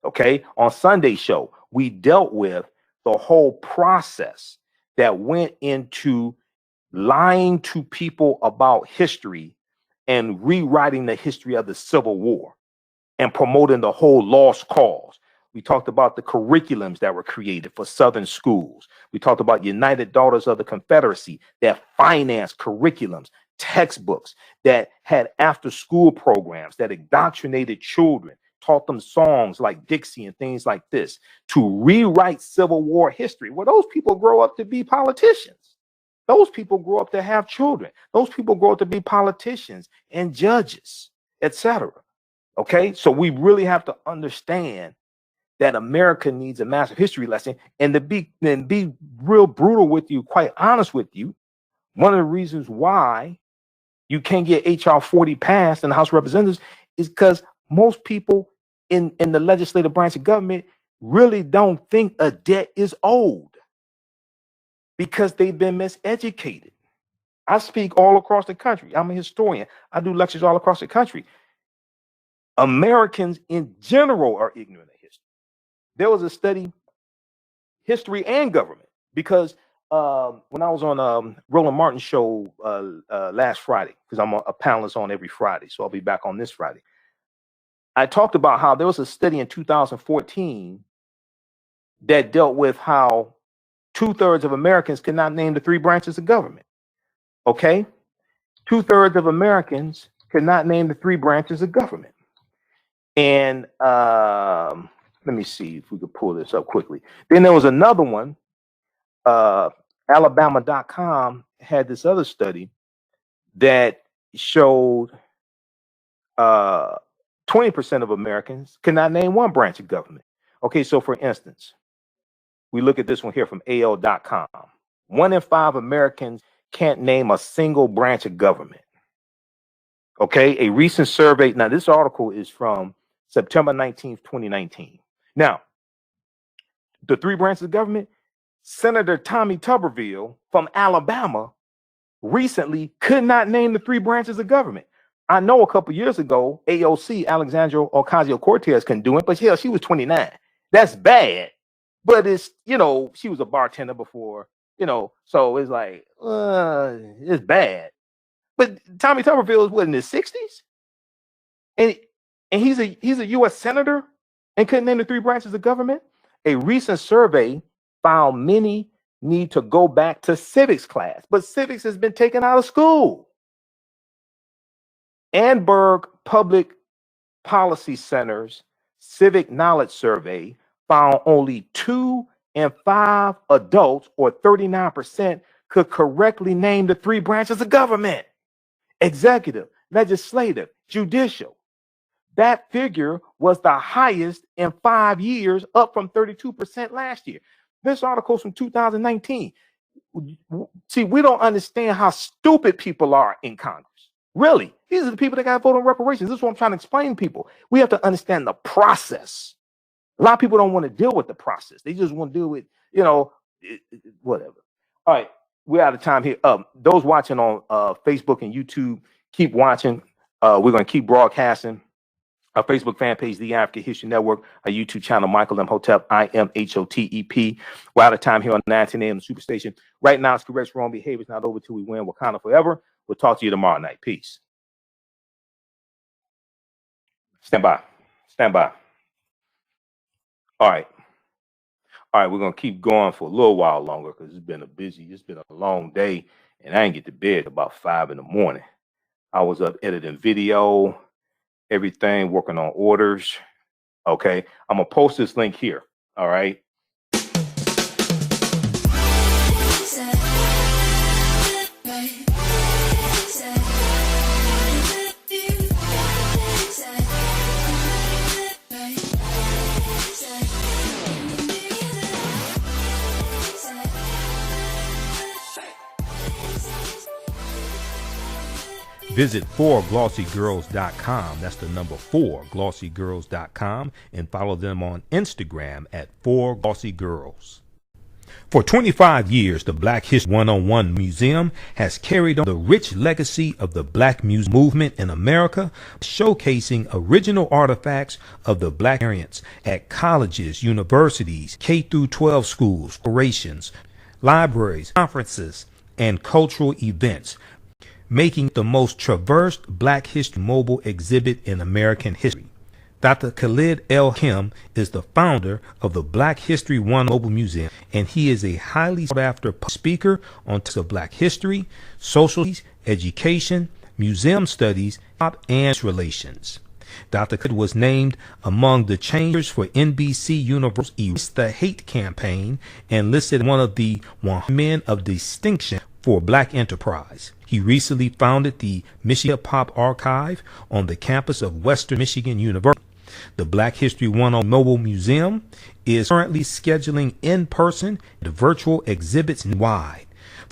Okay, on Sunday's show, we dealt with the whole process that went into lying to people about history and rewriting the history of the Civil War and promoting the whole lost cause. We talked about the curriculums that were created for Southern schools. We talked about United Daughters of the Confederacy that financed curriculums, textbooks, that had after-school programs that indoctrinated children, taught them songs like Dixie and things like this to rewrite Civil War history, where those people grow up to be politicians. Those people grow up to have children. Those people grow up to be politicians and judges, etc. Okay, so we really have to understand that America needs a massive history lesson. And to be real brutal with you, quite honest with you, one of the reasons why you can't get HR 40 passed in the House of Representatives is because most people in the legislative branch of government really don't think a debt is owed because they've been miseducated. I speak all across the country. I'm a historian. I do lectures all across the country. Americans in general are ignorant of history. There was a study, history and government, because when I was on Roland Martin's show last Friday, because I'm a panelist on every Friday, so I'll be back on this Friday, I talked about how there was a study in 2014 that dealt with how 2/3 of Americans could not name the 3 branches of government. Okay? 2/3 of Americans could not name the 3 branches of government. And let me see if we could pull this up quickly. Then there was another one. Alabama.com had this other study that showed 20% of Americans cannot name 1 branch of government. Okay, so for instance, we look at this one here from AL.com. 1 in 5 Americans can't name a single branch of government. Okay, a recent survey. Now, this article is from September 19th, 2019. Now, the three branches of government, Senator Tommy Tuberville from Alabama recently could not name the three branches of government. I know a couple years ago, AOC, Alexandria Ocasio-Cortez, couldn't do it, but hell, she was 29. That's bad. But it's, you know, she was a bartender before, you know, so it's like, it's bad. But Tommy Tuberville is what, in his 60s? And he's a U.S. senator and couldn't name the three branches of government? A recent survey found many need to go back to civics class, but civics has been taken out of school. Annenberg Public Policy Center's Civic Knowledge Survey found only 2 in 5 adults, or 39%, could correctly name the three branches of government: executive, legislative, judicial. That figure was the highest in 5 years, up from 32% last year. This article's from 2019. See, we don't understand how stupid people are in Congress. Really, these are the people that got to vote on reparations. This is what I'm trying to explain to people. We have to understand the process. A lot of people don't want to deal with the process. They just want to deal with, you know, whatever. All right, we're out of time here. Those watching on Facebook and YouTube, keep watching. We're going to keep broadcasting. Our Facebook fan page, The African History Network, our YouTube channel, Michael Imhotep, Imhotep. We're out of time here on 19 a.m. Superstation. Right now, it's correct wrong behavior. It's not over till we win. Wakanda forever. We'll talk to you tomorrow night. Peace. Stand by. Stand by. All right. All right, we're going to keep going for a little while longer because it's been a long day, and I didn't get to bed about 5 in the morning. I was up editing video, everything, working on orders. Okay, I'm going to post this link here. All right. Visit 4glossygirls.com. That's the number 4glossygirls.com, and follow them on Instagram at 4glossygirls. For 25 years, the Black History 101 Museum has carried on the rich legacy of the Black music movement in America, showcasing original artifacts of the Black experience at colleges, universities, K-12 schools, corporations, libraries, conferences, and cultural events, making the most traversed Black History mobile exhibit in American history. Dr. Khalid El Kim is the founder of the Black History 1 Mobile Museum, and he is a highly sought-after speaker on topics of Black history, social studies, education, museum studies, and relations. Dr. Khalid was named among the changers for NBC Universal's Erase the Hate campaign and listed one of the 100 men of distinction for Black enterprise. He recently founded the Michigan Hip Hop Archive on the campus of Western Michigan University. The Black History 101 Mobile Museum is currently scheduling in-person and virtual exhibits wide.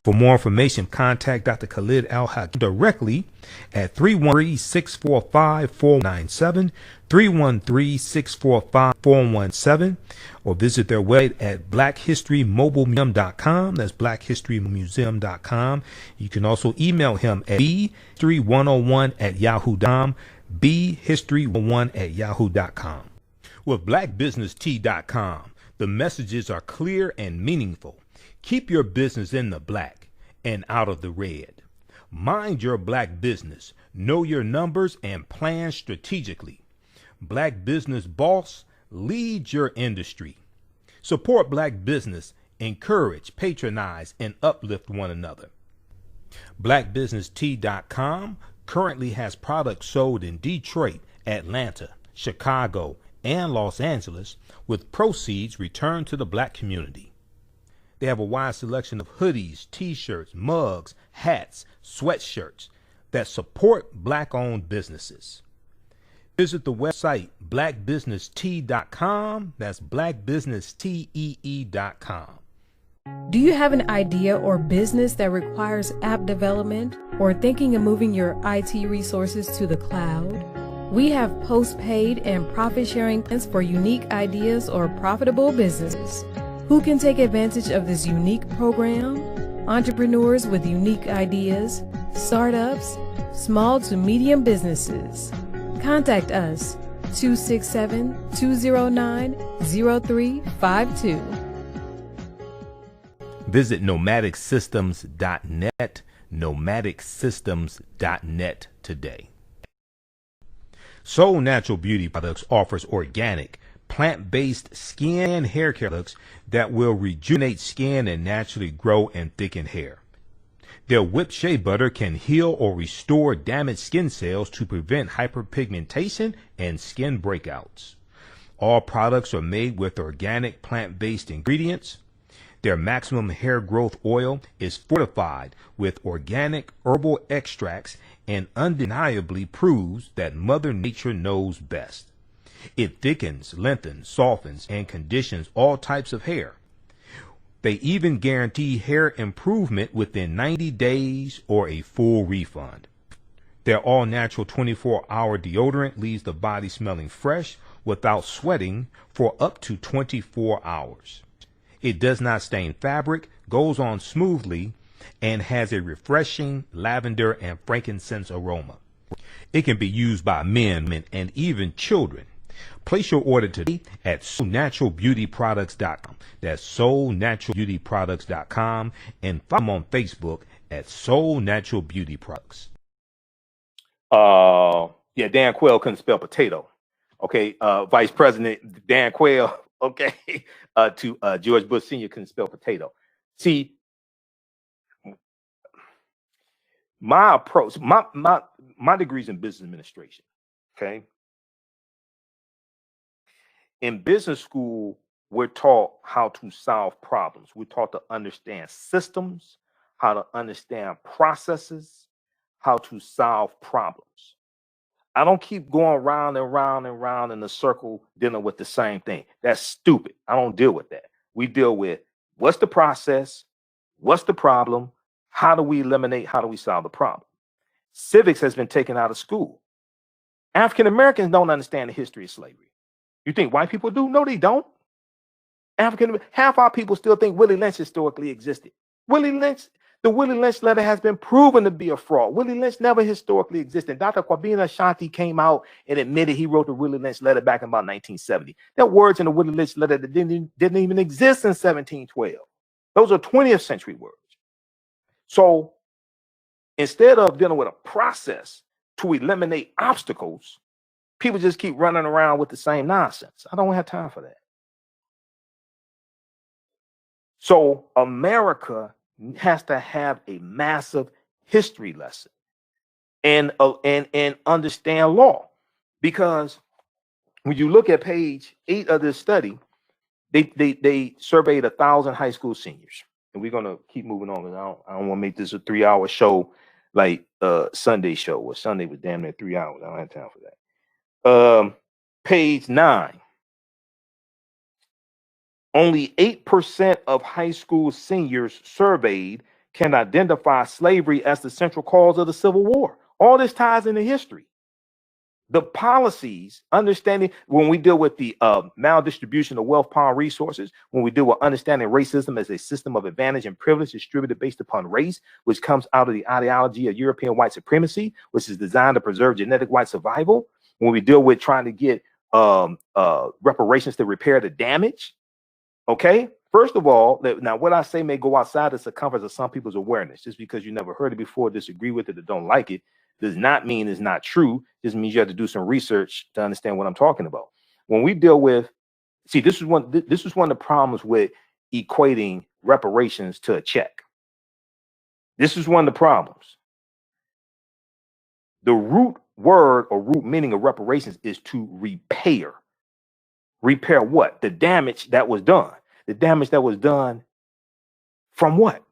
For more information, contact Dr. Khalid Al-Hakim directly at 313-645-4197, 313-645-4117, or visit their website at blackhistorymobilemuseum.com. That's blackhistorymuseum.com. You can also email him at bhistory101@yahoo.com, bhistory101@yahoo.com. With blackbusinesstee.com, the messages are clear and meaningful. Keep your business in the black and out of the red. Mind your Black business. Know your numbers and plan strategically. Black Business Boss, lead your industry. Support Black business. Encourage, patronize, and uplift one another. BlackBusinessTea.com currently has products sold in Detroit, Atlanta, Chicago, and Los Angeles, with proceeds returned to the Black community. They have a wide selection of hoodies, t-shirts, mugs, hats, sweatshirts that support Black-owned businesses. Visit the website blackbusinesstee.com. That's blackbusinesstee.com. Do you have an idea or business that requires app development or thinking of moving your IT resources to the cloud? We have post-paid and profit-sharing plans for unique ideas or profitable businesses. Who can take advantage of this unique program? Entrepreneurs with unique ideas, startups, small to medium businesses. Contact us 267-209-0352. Visit nomadicsystems.net, nomadicsystems.net today. Soul Natural Beauty Products offers organic, plant-based skin and hair care products that will rejuvenate skin and naturally grow and thicken hair. Their whipped shea butter can heal or restore damaged skin cells to prevent hyperpigmentation and skin breakouts. All products are made with organic plant-based ingredients. Their maximum hair growth oil is fortified with organic herbal extracts and undeniably proves that Mother Nature knows best. It thickens, lengthens, softens, and conditions all types of hair. They even guarantee hair improvement within 90 days or a full refund. Their all-natural 24-hour deodorant leaves the body smelling fresh without sweating for up to 24 hours. It does not stain fabric, goes on smoothly, and has a refreshing lavender and frankincense aroma. It can be used by men and even children. Place your order today at soulnaturalbeautyproducts.com. That's soulnaturalbeautyproducts.com, and follow them on Facebook at Soul Natural Beauty Products. Yeah, Dan Quayle couldn't spell potato. Okay, Vice President Dan Quayle, okay, to George Bush Sr. couldn't spell potato. See, my approach, my degree's in business administration, okay? In business school, we're taught how to solve problems. We're taught to understand systems, how to understand processes, how to solve problems. I don't keep going round and round and round in a circle dealing with the same thing. That's stupid. I don't deal with that. We deal with what's the process, what's the problem, how do we eliminate, how do we solve the problem? Civics has been taken out of school. African Americans don't understand the history of slavery. You think white people do? No, they don't. Half our people still think Willie Lynch historically existed. The Willie Lynch letter has been proven to be a fraud. Willie Lynch never historically existed. Dr. Kwame Ashanti came out and admitted he wrote the Willie Lynch letter back in about 1970. There are words in the Willie Lynch letter that didn't even exist in 1712. Those are 20th century words. So instead of dealing with a process to eliminate obstacles, people just keep running around with the same nonsense. I don't have time for that. So America has to have a massive history lesson and understand law, because when you look at page 8 of this study, they surveyed 1,000 high school seniors, and we're gonna keep moving on because I don't want to make this a 3-hour show like Sunday show, where Sunday was damn near 3 hours. I don't have time for that. Page 9. Only 8% of high school seniors surveyed can identify slavery as the central cause of the Civil War. All this ties into history. The policies, understanding when we deal with the maldistribution of wealth, power, resources, when we deal with understanding racism as a system of advantage and privilege distributed based upon race, which comes out of the ideology of European white supremacy, which is designed to preserve genetic white survival. When we deal with trying to get reparations to repair the damage. Okay, first of all, now what I say may go outside the circumference of some people's awareness. Just because you never heard it before, disagree with it, or don't like it, does not mean it's not true. Just means you have to do some research to understand what I'm talking about. When we deal with, see, this is one of the problems with equating reparations to a check. This is one of the problems. The root word or root meaning of reparations is to repair. Repair what? The damage that was done. The damage that was done from what?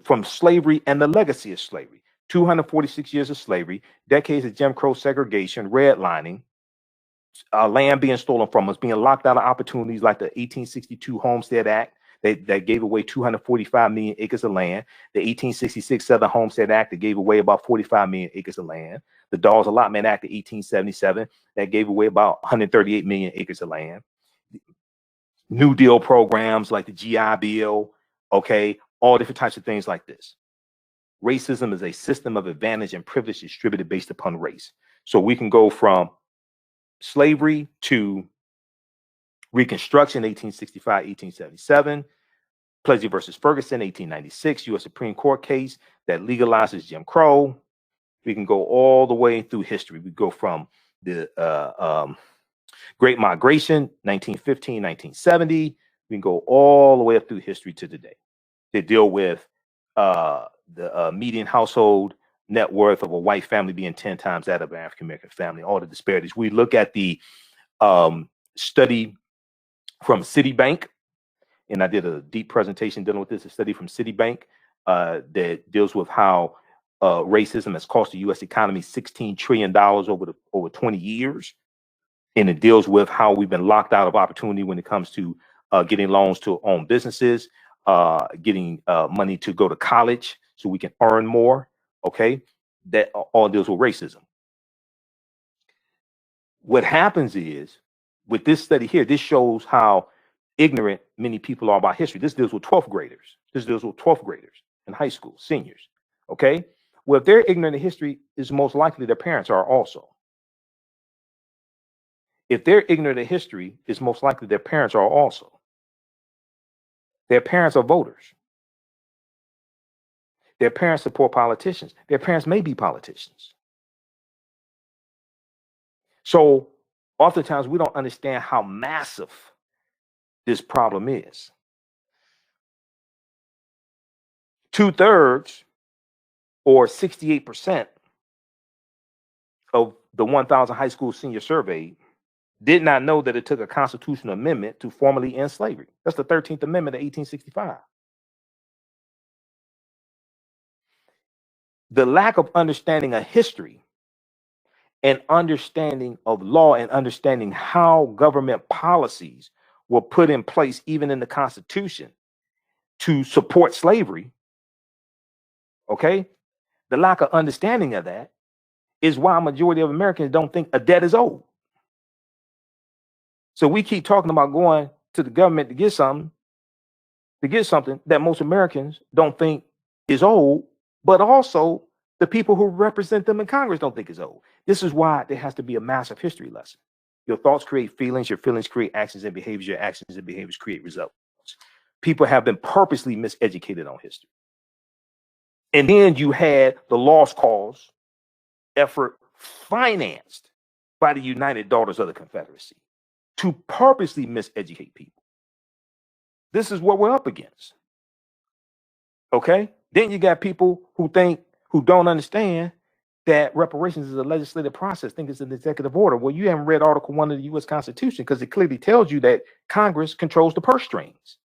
From slavery and the legacy of slavery. 246 years of slavery, decades of Jim Crow segregation, redlining, land being stolen from us, being locked out of opportunities like the 1862 Homestead Act that gave away 245 million acres of land, the 1866 Southern Homestead Act that gave away about 45 million acres of land, the Dawes Allotment Act of 1877 that gave away about 138 million acres of land. New Deal programs like the GI Bill, okay, all different types of things like this. Racism is a system of advantage and privilege distributed based upon race. So we can go from slavery to Reconstruction, 1865, 1877, Plessy versus Ferguson, 1896, U.S. Supreme Court case that legalizes Jim Crow. We can go all the way through history. We go from the Great Migration, 1915, 1970. We can go all the way up through history to today. They deal with the median household net worth of a white family being 10 times that of an African-American family, all the disparities. We look at the study from Citibank, and I did a deep presentation dealing with this, a study from Citibank that deals with how racism has cost the U.S. economy $16 trillion over 20 years. And it deals with how we've been locked out of opportunity when it comes to getting loans to own businesses, getting money to go to college so we can earn more. Okay, that all deals with racism. What happens is, with this study here, this shows how ignorant many people are about history. This deals with 12th graders. This deals with 12th graders in high school, seniors. Okay, well, if they're ignorant of history, it's most likely their parents are also. If they're ignorant of history, it's most likely their parents are also. Their parents are voters. Their parents support politicians. Their parents may be politicians. So oftentimes we don't understand how massive this problem is. 2/3 or 68% of the 1,000 high school seniors surveyed did not know that it took a constitutional amendment to formally end slavery. That's the 13th Amendment of 1865. The lack of understanding of history and understanding of law and understanding how government policies were put in place, even in the Constitution, to support slavery, okay? The lack of understanding of that is why a majority of Americans don't think a debt is owed. So we keep talking about going to the government to get something that most Americans don't think is owed, but also the people who represent them in Congress don't think is owed. This is why there has to be a massive history lesson. Your thoughts create feelings, your feelings create actions and behaviors, your actions and behaviors create results. People have been purposely miseducated on history. And then you had the lost cause effort financed by the United Daughters of the Confederacy to purposely miseducate people. This is what we're up against. Okay? Then you got people who don't understand that reparations is a legislative process, think it's an executive order. Well, you haven't read Article 1 of the U.S. Constitution, because it clearly tells you that Congress controls the purse strings.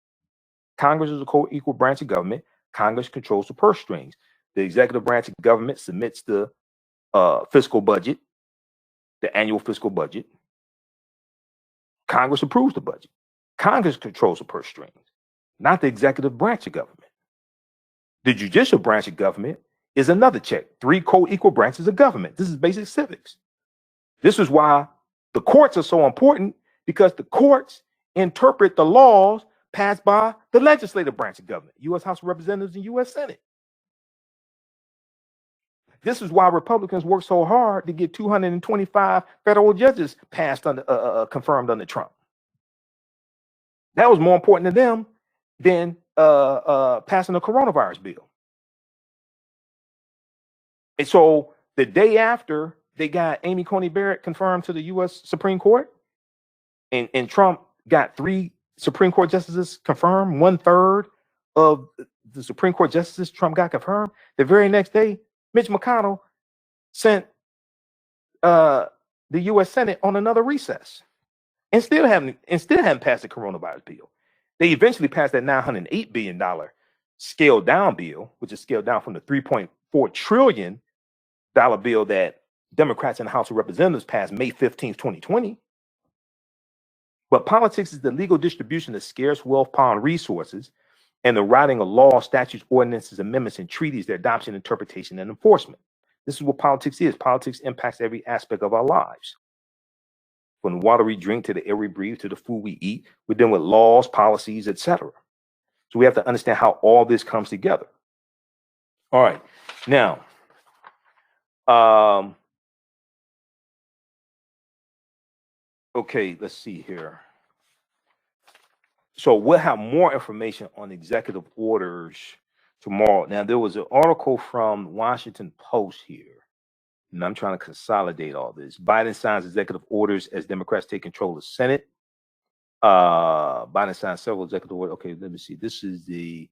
Congress is a co-equal branch of government. Congress controls the purse strings. The executive branch of government submits the fiscal budget, the annual fiscal budget. Congress approves the budget. Congress controls the purse strings, not the executive branch of government. The judicial branch of government is another check. 3 co-equal branches of government. This is basic civics. This is why the courts are so important, because the courts interpret the laws passed by the legislative branch of government, U.S. House of Representatives and U.S. Senate. This is why Republicans work so hard to get 225 federal judges confirmed under Trump. That was more important to them than passing the coronavirus bill. And so the day after they got Amy Coney Barrett confirmed to the U.S. Supreme Court, and Trump got 3 Supreme Court justices confirmed, 1/3 of the Supreme Court justices Trump got confirmed, the very next day, Mitch McConnell sent the U.S. Senate on another recess, and still haven't passed the coronavirus bill. They eventually passed that $908 billion scaled down bill, which is scaled down from the $3.4 trillion bill that Democrats in the House of Representatives passed May 15th, 2020. But politics is the legal distribution of scarce wealth, power, and resources, and the writing of laws, statutes, ordinances, amendments, and treaties, their adoption, interpretation, and enforcement. This is what politics is. Politics impacts every aspect of our lives. from the water we drink to the air we breathe to the food we eat. We're dealing with laws, policies, etc. So we have to understand how all this comes together. All right. Now, okay, let's see here. So we'll have more information on executive orders tomorrow. Now, there was an article from Washington Post here, and I'm trying to consolidate all this. Biden signs executive orders as Democrats take control of the Senate. Biden signed several executive orders. Okay, let me see. This is the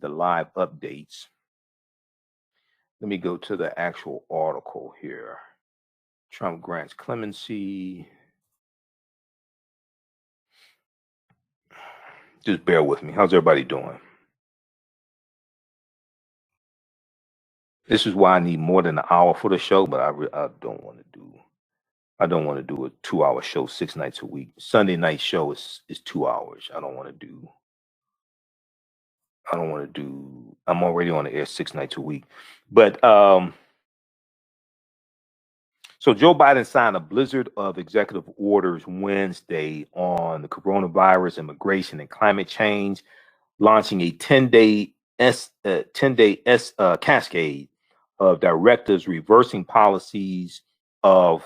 live updates. Let me go to the actual article here. Trump grants clemency. Just bear with me. How's everybody doing? This is why I need more than an hour for the show, but I don't want to do. I don't want to do a 2-hour show 6 nights a week. Sunday night show is 2 hours. I don't want to do. I'm already on the air 6 nights a week, but so Joe Biden signed a blizzard of executive orders Wednesday on the coronavirus, immigration, and climate change, launching a 10-day cascade of directives reversing policies of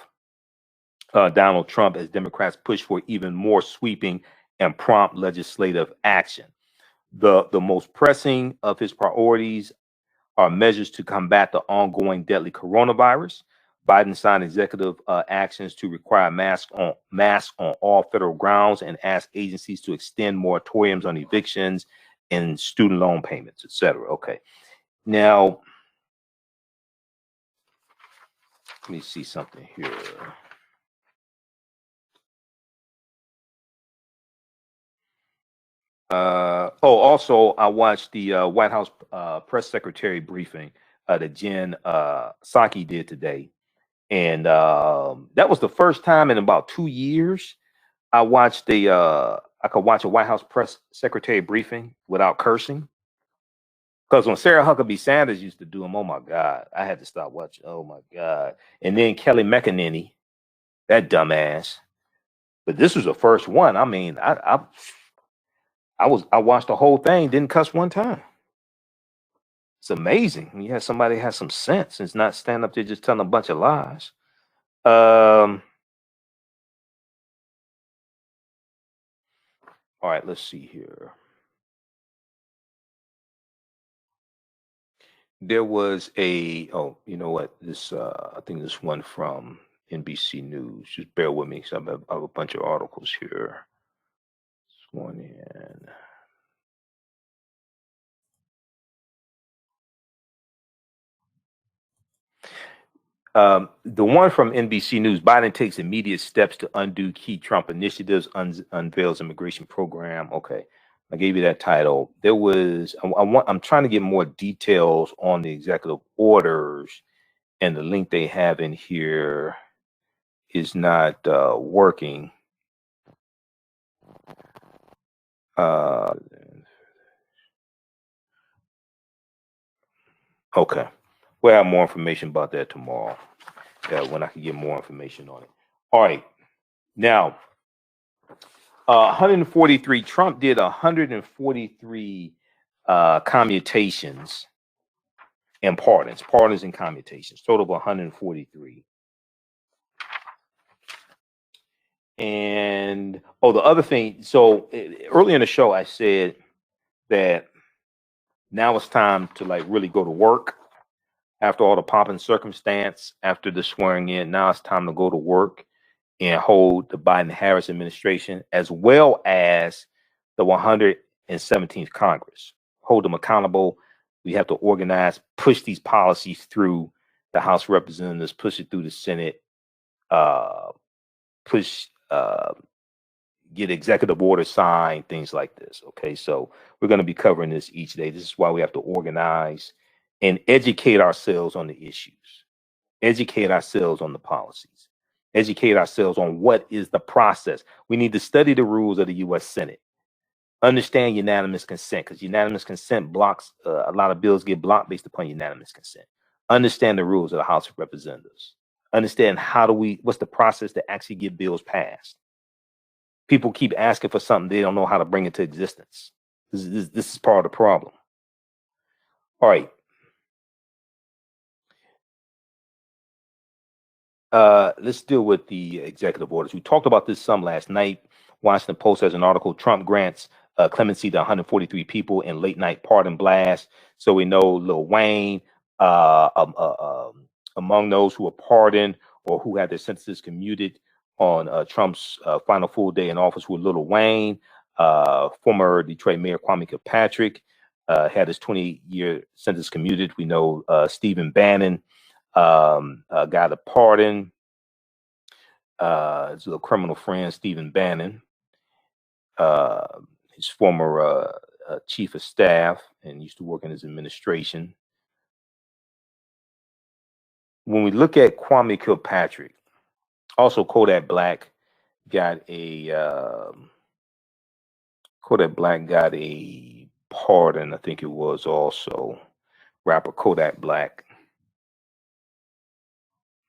Donald Trump as Democrats push for even more sweeping and prompt legislative action. The most pressing of his priorities are measures to combat the ongoing deadly coronavirus. Biden signed executive actions to require masks on all federal grounds and asked agencies to extend moratoriums on evictions and student loan payments, etc. Okay. Now, let me see something here. Also, I watched the White House press secretary briefing that Jen Psaki did today. And that was the first time in about 2 years I watched I could watch a White House press secretary briefing without cursing. Because when Sarah Huckabee Sanders used to do them, oh my God, I had to stop watching. Oh my God. And then Kelly McEnany, that dumbass. But this was the first one. I mean, I watched the whole thing, didn't cuss one time. It's amazing when you have somebody has some sense and it's not standing up there just telling a bunch of lies. All right, let's see here. There was you know what? This I think this one from NBC News. Just bear with me, because I have a bunch of articles here. This one in. The one from NBC News, Biden takes immediate steps to undo key Trump initiatives, unveils immigration program. Okay, I gave you that title. There was, I'm trying to get more details on the executive orders, and the link they have in here is not working. Okay. We'll have more information about that tomorrow. When I can get more information on it. All right. Now, 143. Trump did 143 commutations and pardons and commutations, total of 143. And the other thing. So early in the show, I said that now it's time to really go to work. After all the pomp and circumstance, after the swearing in, now it's time to go to work and hold the Biden-Harris administration, as well as the 117th Congress. Hold them accountable. We have to organize, push these policies through the House of Representatives, push it through the Senate, get executive orders signed, things like this. Okay, so we're going to be covering this each day. This is why we have to organize and educate ourselves on the issues, educate ourselves on the policies, educate ourselves on what is the process. We need to study the rules of the U.S. Senate, understand unanimous consent, because unanimous consent blocks, a lot of bills get blocked based upon unanimous consent. Understand the rules of the House of Representatives. understand what's the process to actually get bills passed. People keep asking for something, they don't know how to bring it to existence. This is part of the problem. All right. Let's deal with the executive orders. We talked about this some last night. Washington Post has an article, Trump grants clemency to 143 people in late night pardon blast. So we know Lil Wayne, among those who were pardoned or who had their sentences commuted on Trump's final full day in office were Lil Wayne, former Detroit Mayor Kwame Kilpatrick had his 20-year sentence commuted. We know Stephen Bannon got a pardon. His little criminal friend, Stephen Bannon, his former chief of staff and used to work in his administration. When we look at Kwame Kilpatrick, also Kodak Black got a pardon, I think it was also rapper Kodak Black.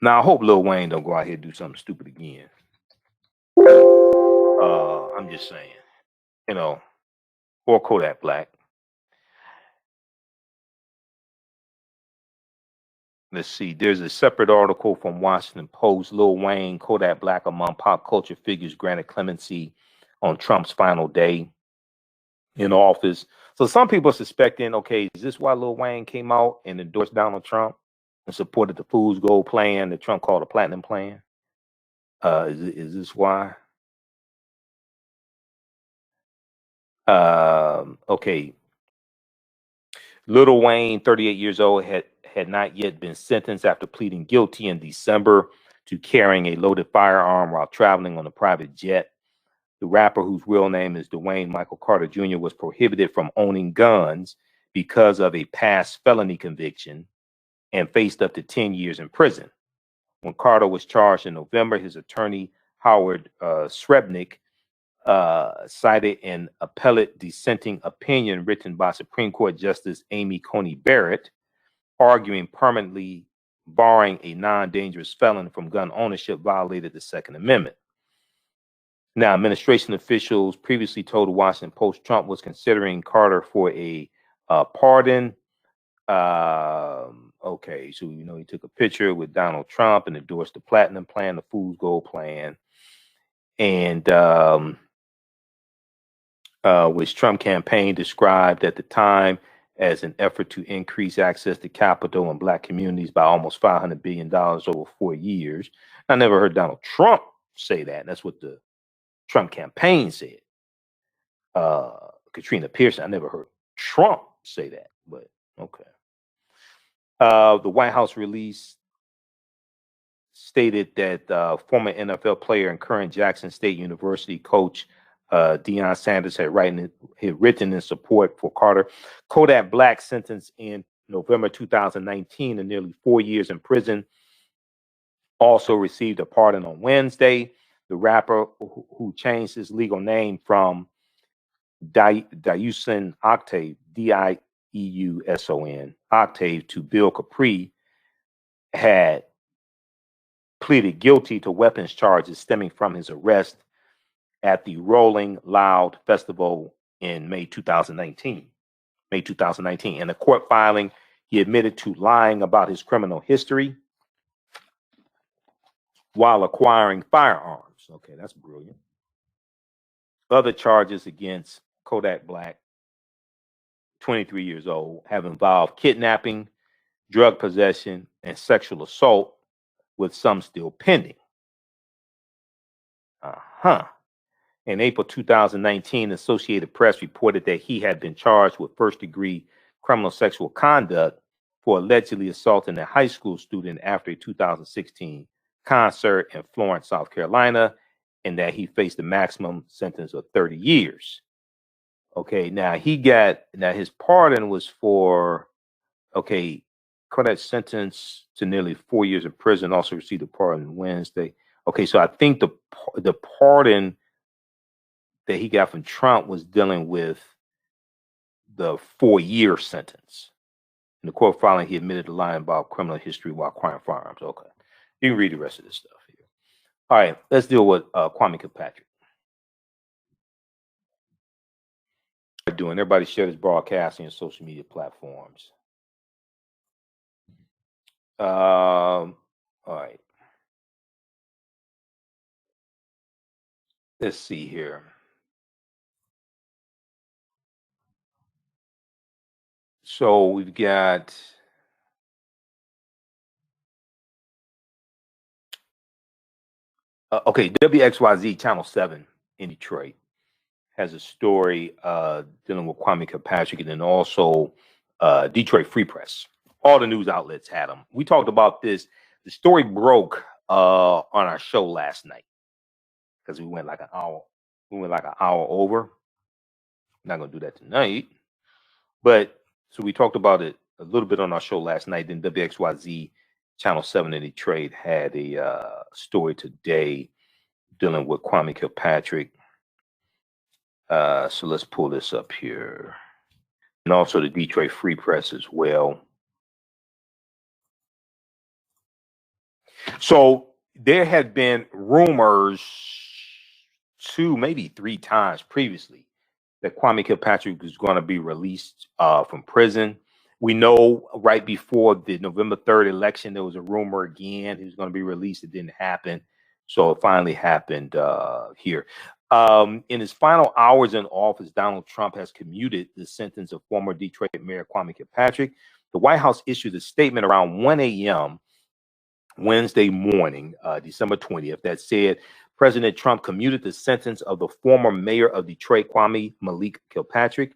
Now I hope Lil Wayne don't go out here and do something stupid again. I'm just saying, or Kodak Black. Let's see. There's a separate article from Washington Post. Lil Wayne, Kodak Black among pop culture figures granted clemency on Trump's final day in office. So some people are suspecting, okay, is this why Lil Wayne came out and endorsed Donald Trump and supported the Fool's Gold plan that Trump called a platinum plan? Is this why? Okay. Lil Wayne, 38 years old, had not yet been sentenced after pleading guilty in December to carrying a loaded firearm while traveling on a private jet. The rapper, whose real name is Dwayne Michael Carter Jr., was prohibited from owning guns because of a past felony conviction and faced up to 10 years in prison. When Carter was charged in November, his attorney, Howard Srebnick, cited an appellate dissenting opinion written by Supreme Court Justice Amy Coney Barrett, arguing permanently barring a non-dangerous felon from gun ownership violated the Second Amendment. Now, administration officials previously told the Washington Post Trump was considering Carter for a pardon. Okay, so he took a picture with Donald Trump and endorsed the platinum plan, the Fool's Gold plan, and which Trump campaign described at the time as an effort to increase access to capital in Black communities by almost $500 billion over 4 years. I never heard Donald Trump say that. And that's what the Trump campaign said. Katrina Pearson, I never heard Trump say that, but okay. The White House release stated that former NFL player and current Jackson State University coach Deion Sanders had written in support for Carter. Kodak Black, sentenced in November 2019 to nearly 4 years in prison, also received a pardon on Wednesday. The rapper, who changed his legal name from Dieuson Octave, Dieuson Octave, to Bill Capri, had pleaded guilty to weapons charges stemming from his arrest at the Rolling Loud Festival in May 2019. In a court filing, he admitted to lying about his criminal history while acquiring firearms. Okay, that's brilliant. Other charges against Kodak Black, 23 years old, have involved kidnapping, drug possession, and sexual assault, with some still pending. In April 2019, Associated Press reported that he had been charged with first-degree criminal sexual conduct for allegedly assaulting a high school student after a 2016 concert in Florence, South Carolina, and that he faced a maximum sentence of 30 years. Okay, now his pardon was for, Kodak sentenced to nearly 4 years in prison, also received a pardon Wednesday. Okay, so I think the pardon that he got from Trump was dealing with the 4-year sentence. In the court filing, he admitted to lying about criminal history while acquiring firearms. Okay. You can read the rest of this stuff here. All right, let's deal with Kwame Kilpatrick. Doing everybody share this broadcasting on social media platforms. All right. Let's see here. So we've got okay, WXYZ Channel 7 in Detroit has a story dealing with Kwame Kilpatrick, and then also Detroit Free Press. All the news outlets had them. We talked about this. The story broke on our show last night because we went like an hour. We went like an hour over. I'm not gonna do that tonight, but so we talked about it a little bit on our show last night. Then WXYZ Channel 7 in Detroit had a story today dealing with Kwame Kilpatrick. So let's pull this up here. And also the Detroit Free Press as well. So there had been rumors 2, maybe 3 times previously that Kwame Kilpatrick was going to be released from prison. We know right before the November 3rd election, there was a rumor again he was going to be released. It didn't happen. So it finally happened here. In his final hours in office, Donald Trump has commuted the sentence of former Detroit Mayor Kwame Kilpatrick. The White House issued a statement around 1 a.m. Wednesday morning, December 20th, that said President Trump commuted the sentence of the former mayor of Detroit, Kwame Malik Kilpatrick.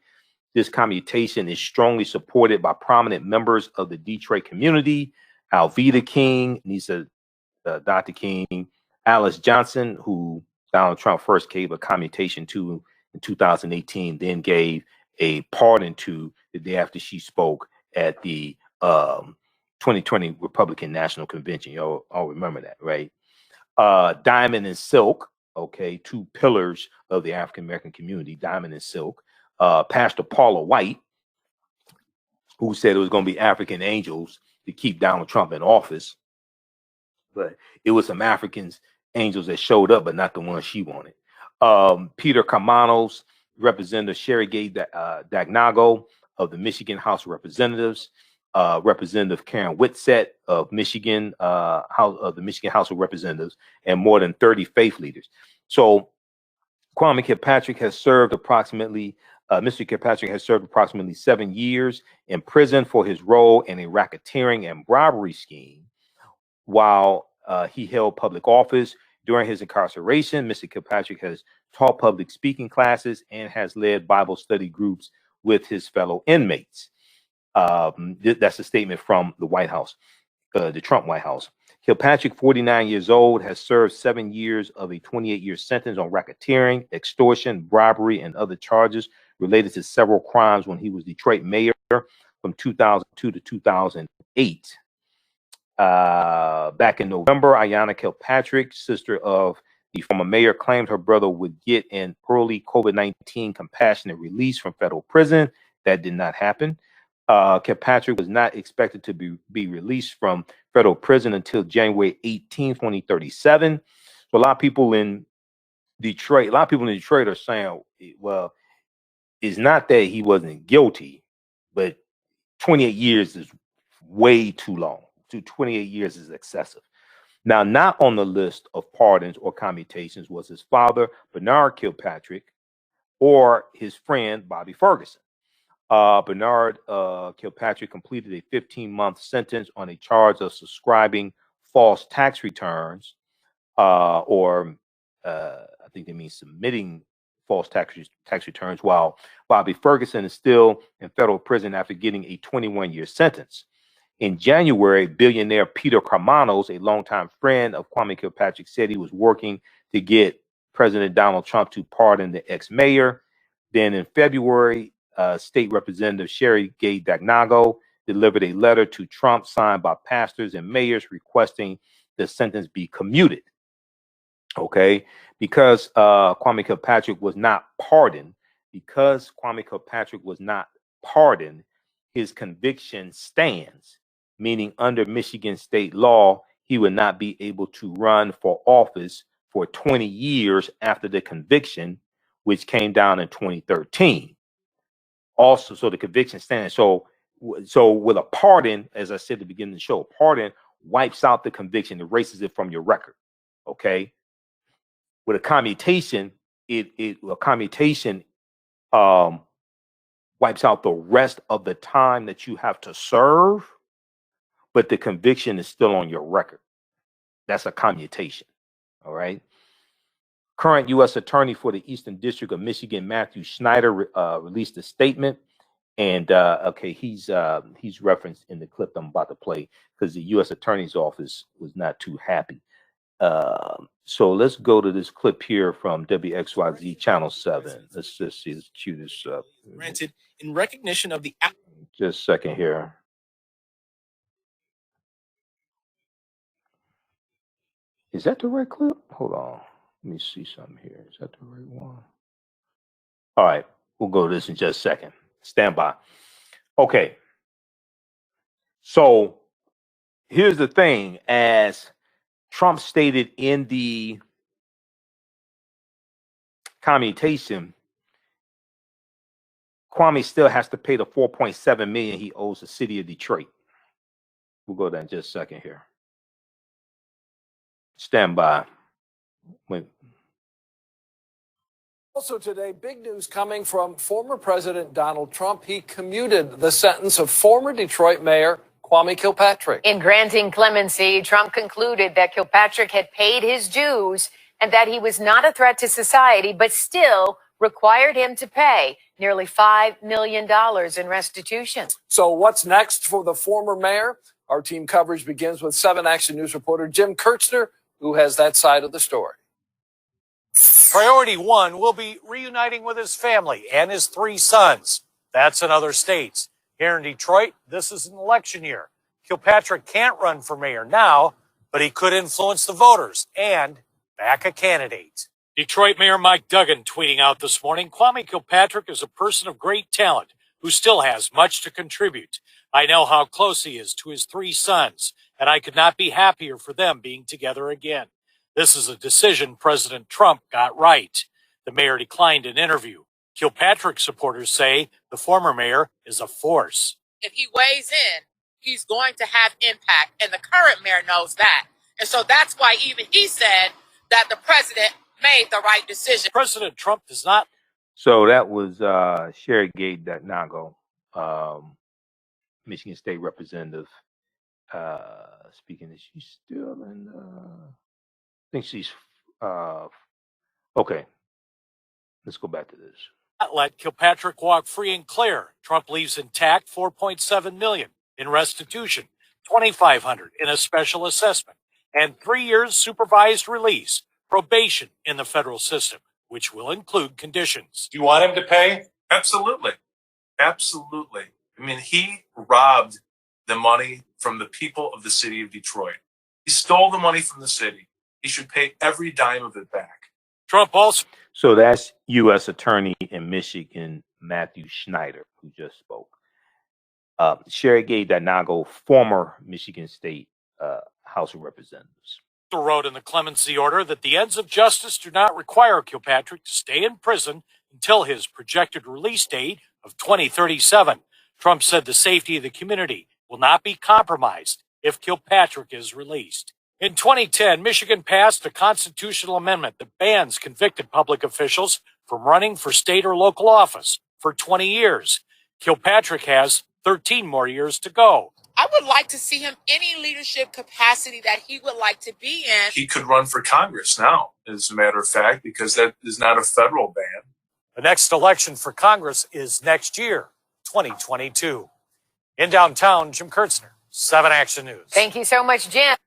This commutation is strongly supported by prominent members of the Detroit community, Alveda King, Nisa Dr. King, Alice Johnson, who Donald Trump first gave a commutation to in 2018, then gave a pardon to the day after she spoke at the 2020 Republican National Convention. Y'all all remember that, right? Diamond and Silk, okay, 2 pillars of the African American community, Diamond and Silk. Pastor Paula White, who said it was going to be African angels to keep Donald Trump in office. But it was some Africans, angels that showed up, but not the ones she wanted. Peter Kamanos, Representative Sherry Gay Dagnago of the Michigan House of Representatives, Representative Karen Whitsett of Michigan, of the Michigan House of Representatives, and more than 30 faith leaders. So Kwame Kilpatrick has served approximately, Mr. Kilpatrick has served approximately 7 years in prison for his role in a racketeering and bribery scheme. While he held public office during his incarceration, Mr. Kilpatrick has taught public speaking classes and has led Bible study groups with his fellow inmates. That's a statement from the White House, the Trump White House. Kilpatrick, 49 years old, has served 7 years of a 28-year sentence on racketeering, extortion, bribery, and other charges related to several crimes when he was Detroit mayor from 2002 to 2008. Back in November, Ayanna Kilpatrick, sister of the former mayor, claimed her brother would get an early COVID-19 compassionate release from federal prison. That did not happen. Kilpatrick was not expected to be released from federal prison until January 18, 2037. So a lot of people in Detroit, are saying, well, it's not that he wasn't guilty, but 28 years is way too long. 28 years is excessive. Now, not on the list of pardons or commutations was his father, Bernard Kilpatrick, or his friend, Bobby Ferguson. Bernard Kilpatrick completed a 15-month sentence on a charge of subscribing false tax returns, or I think they mean submitting false tax returns, while Bobby Ferguson is still in federal prison after getting a 21-year sentence. In January, billionaire Peter Kamanos, a longtime friend of Kwame Kilpatrick, said he was working to get President Donald Trump to pardon the ex-mayor. Then in February, State Representative Sherry Gay Dagnago delivered a letter to Trump signed by pastors and mayors requesting the sentence be commuted. Okay, because Kwame Kilpatrick was not pardoned, his conviction stands, meaning under Michigan state law, he would not be able to run for office for 20 years after the conviction, which came down in 2013. Also, so the conviction stands. So with a pardon, as I said at the beginning of the show, pardon wipes out the conviction, erases it from your record. Okay. With a commutation, a commutation wipes out the rest of the time that you have to serve, but the conviction is still on your record. That's a commutation. All right. Current U.S. Attorney for the Eastern District of Michigan, Matthew Schneider, released a statement, and okay, he's referenced in the clip I'm about to play because the U.S. Attorney's Office was not too happy. So let's go to this clip here from WXYZ Channel 7. Let's just see. Let's cue this up. Granted, in recognition of the... Just a second here. Is that the right clip? Hold on. Let me see something here. Is that the right one? All right. We'll go to this in just a second. Stand by. Okay. So here's the thing. As Trump stated in the commutation, Kwame still has to pay the $4.7 million he owes the city of Detroit. We'll go there in just a second here. Stand by. Wait. Also today, big news coming from former President Donald Trump. He commuted the sentence of former Detroit Mayor Kwame Kilpatrick. In granting clemency, Trump concluded that Kilpatrick had paid his dues and that he was not a threat to society, but still required him to pay nearly $5 million in restitution. So what's next for the former mayor? Our team coverage begins with 7 Action News reporter Jim Kurtzner, who has that side of the story. Priority 1 will be reuniting with his family and his 3 sons. That's in other states. Here in Detroit, this is an election year. Kilpatrick can't run for mayor now, but he could influence the voters and back a candidate. Detroit Mayor Mike Duggan tweeting out this morning, Kwame Kilpatrick is a person of great talent who still has much to contribute. I know how close he is to his 3 sons, and I could not be happier for them being together again. This is a decision President Trump got right. The mayor declined an interview. Kilpatrick supporters say the former mayor is a force. If he weighs in, he's going to have impact, and the current mayor knows that. And so that's why even he said that the president made the right decision. President Trump does not. So that was Sherry Gate Nago, Michigan State Representative, speaking. Is she still in? I think she's okay. Let's go back to this. Not let Kilpatrick walk free and clear. Trump leaves intact $4.7 million in restitution, $2,500 in a special assessment, and 3 years supervised release, probation in the federal system, which will include conditions. Do you want him to pay? Absolutely. Absolutely. I mean, he robbed the money from the people of the city of Detroit. He stole the money from the city. He should pay every dime of it back. Trump also. So that's U.S. Attorney in Michigan, Matthew Schneider, who just spoke. Sherry Gay Nago, former Michigan State House of Representatives. Wrote in the clemency order that the ends of justice do not require Kilpatrick to stay in prison until his projected release date of 2037. Trump said the safety of the community will not be compromised if Kilpatrick is released. In 2010, Michigan passed a constitutional amendment that bans convicted public officials from running for state or local office for 20 years. Kilpatrick has 13 more years to go. I would like to see him any leadership capacity that he would like to be in. He could run for Congress now, as a matter of fact, because that is not a federal ban. The next election for Congress is next year, 2022. In downtown, Jim Kurtzner, 7 Action News. Thank you so much, Jim.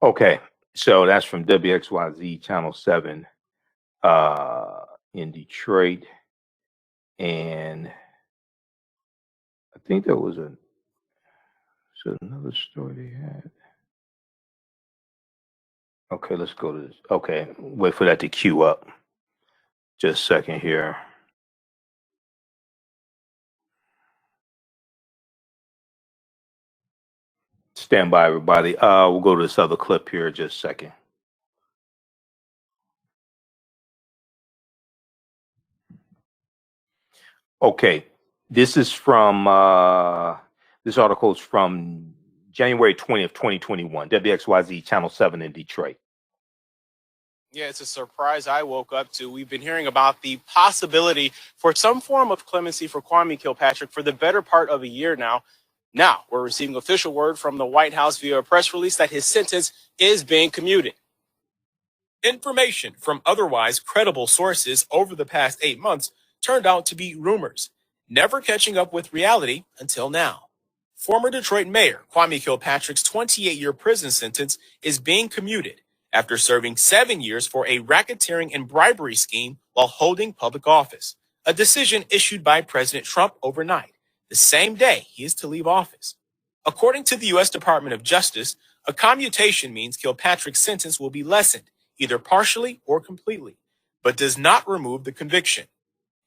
Okay, so that's from WXYZ Channel 7 in Detroit. And I think there was another story they had. Okay, let's go to this. Okay, wait for that to queue up. Just a second here. Stand by, everybody. We'll go to this other clip here in just a second. Okay, this is from this article is from January 20th, 2021, WXYZ Channel 7 in Detroit. Yeah, it's a surprise I woke up to. We've been hearing about the possibility for some form of clemency for Kwame Kilpatrick for the better part of a year now. Now, we're receiving official word from the White House via a press release that his sentence is being commuted. Information from otherwise credible sources over the past 8 months turned out to be rumors, never catching up with reality until now. Former Detroit Mayor Kwame Kilpatrick's 28-year prison sentence is being commuted after serving 7 years for a racketeering and bribery scheme while holding public office, a decision issued by President Trump overnight, the same day he is to leave office. According to the U.S. Department of Justice, a commutation means Kilpatrick's sentence will be lessened, either partially or completely, but does not remove the conviction.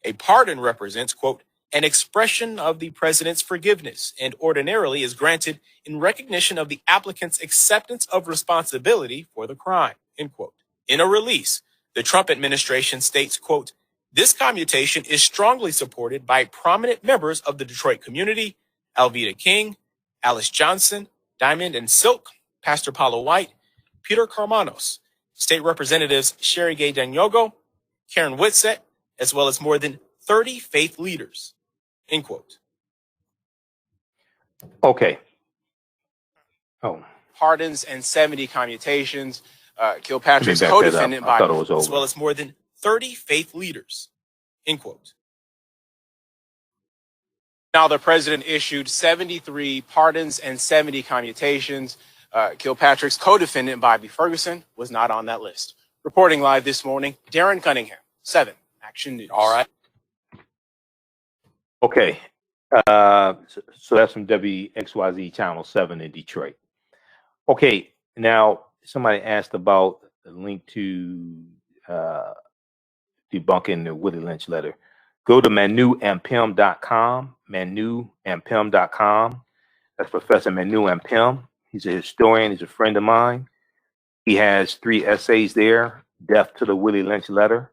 A pardon represents, quote, an expression of the president's forgiveness and ordinarily is granted in recognition of the applicant's acceptance of responsibility for the crime, end quote. In a release, the Trump administration states, quote, this commutation is strongly supported by prominent members of the Detroit community, Alveda King, Alice Johnson, Diamond and Silk, Pastor Paulo White, Peter Carmanos, State Representatives Sherry Gay Danyogo, Karen Whitsett, as well as more than 30 faith leaders, end quote. Okay. Oh. Pardons and 70 commutations. Kilpatrick's co-defendant by, as well as more than 30 faith leaders, end quote. Now, the president issued 73 pardons and 70 commutations. Kilpatrick's co-defendant, Bobby Ferguson, was not on that list. Reporting live this morning, Darren Cunningham, 7 Action News. All right. Okay. So that's from WXYZ Channel 7 in Detroit. Okay. Now, somebody asked about the link to debunking the Willie Lynch letter. Go to manuampim.com, manuampim.com. That's Professor Manu Ampim. He's a historian. He's a friend of mine. He has 3 essays there, Death to the Willie Lynch letter.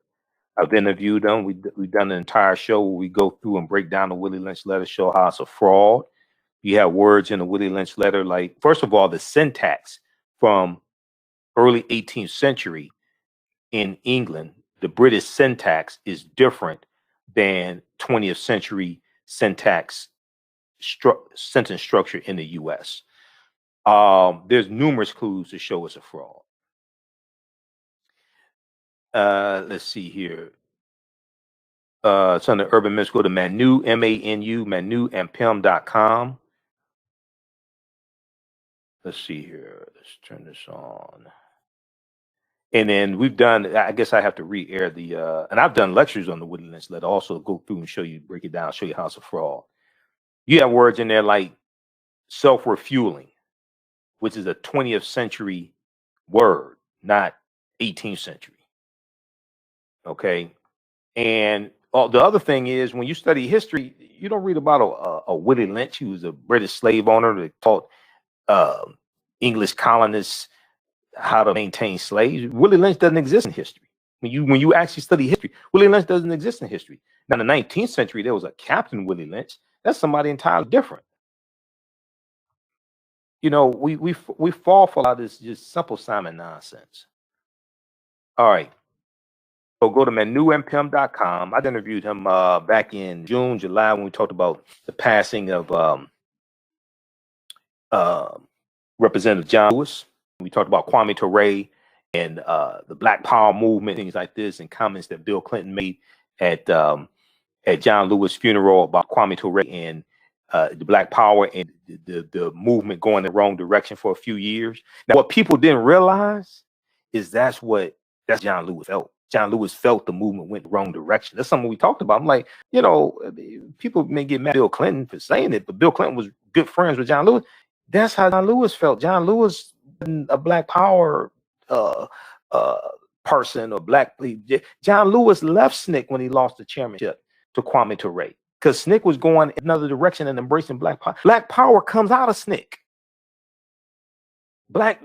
I've interviewed him. We've done an entire show where we go through and break down the Willie Lynch letter, show how it's a fraud. You have words in the Willie Lynch letter like, first of all, the syntax from early 18th century in England, the British syntax is different than 20th century syntax sentence structure in the U.S. There's numerous clues to show it's a fraud. Let's see here. It's under Urban Myths. Go to Manu, M-A-N-U, manuampim.com. Let's see here. Let's turn this on. And then we've done, I guess I have to re-air the, and I've done lectures on the Willie Lynch letter, also go through and show you, break it down, show you how it's a fraud. You have words in there like self-refueling, which is a 20th century word, not 18th century. Okay. And the other thing is, when you study history, you don't read about a Willie Lynch, who was a British slave owner that taught English colonists how to maintain slaves. Willie Lynch doesn't exist in history. When you actually study history, Willie Lynch doesn't exist in history. Now, in the 19th century, there was a Captain Willie Lynch. That's somebody entirely different. You know, we fall for a lot of this just simple Simon nonsense. All right. So go to manuampim.com. I interviewed him back in June, July, when we talked about the passing of Representative John Lewis. We talked about Kwame Ture and the Black Power movement, things like this, and comments that Bill Clinton made at John Lewis' funeral about Kwame Ture and the Black Power and the movement going the wrong direction for a few years. Now, what people didn't realize is that's John Lewis felt. John Lewis felt the movement went the wrong direction. That's something we talked about. I'm like, you know, people may get mad at Bill Clinton for saying it, but Bill Clinton was good friends with John Lewis. That's how John Lewis felt. John Lewis wasn't a Black Power person or Black. John Lewis left SNCC when he lost the chairmanship to Kwame Ture because SNCC was going in another direction and embracing Black Power. Black Power comes out of SNCC. Black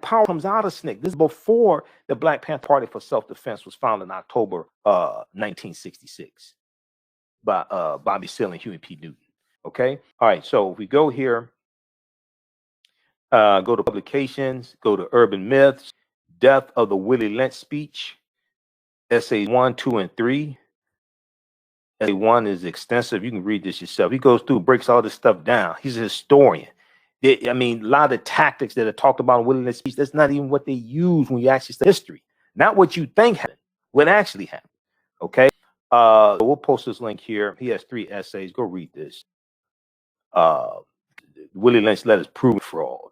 power comes out of SNCC. This is before the Black Panther Party for Self-Defense was founded in October 1966 by Bobby Seale and Huey P. Newton. Okay. All right. So if we go here, go to publications, go to urban myths, death of the Willie Lynch speech, essays 1, 2, and 3. Essay 1 is extensive. You can read this yourself. He goes through, breaks all this stuff down. He's a historian. I mean, a lot of the tactics that are talked about in Willie Lynch speech, that's not even what they use when you actually study history. Not what you think happened, what actually happened. Okay. We'll post this link here. He has 3 essays. Go read this. Willie Lynch letters prove fraud.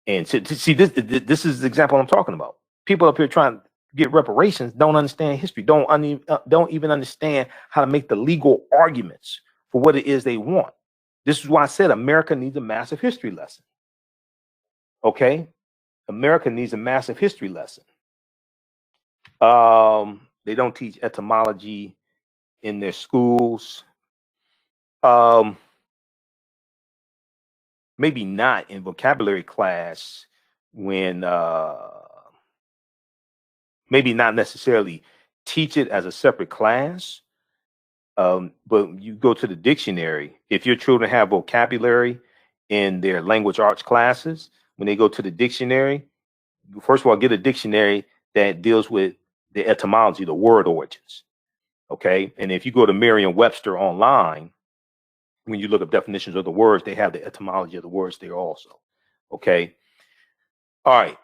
And to see this is the example I'm talking about. People up here trying to get reparations don't understand history, don't even understand how to make the legal arguments for what it is they want. This is why I said America needs a massive history lesson. Okay, America needs a massive history lesson. They don't teach etymology in their schools. Maybe not in vocabulary class when maybe not necessarily teach it as a separate class, but you go to the dictionary. If your children have vocabulary in their language arts classes, when they go to the dictionary, first of all, get a dictionary that deals with the etymology, the word origins. Okay. And if you go to Merriam-Webster online, when you look up definitions of the words, they have the etymology of the words there also. Okay. All right.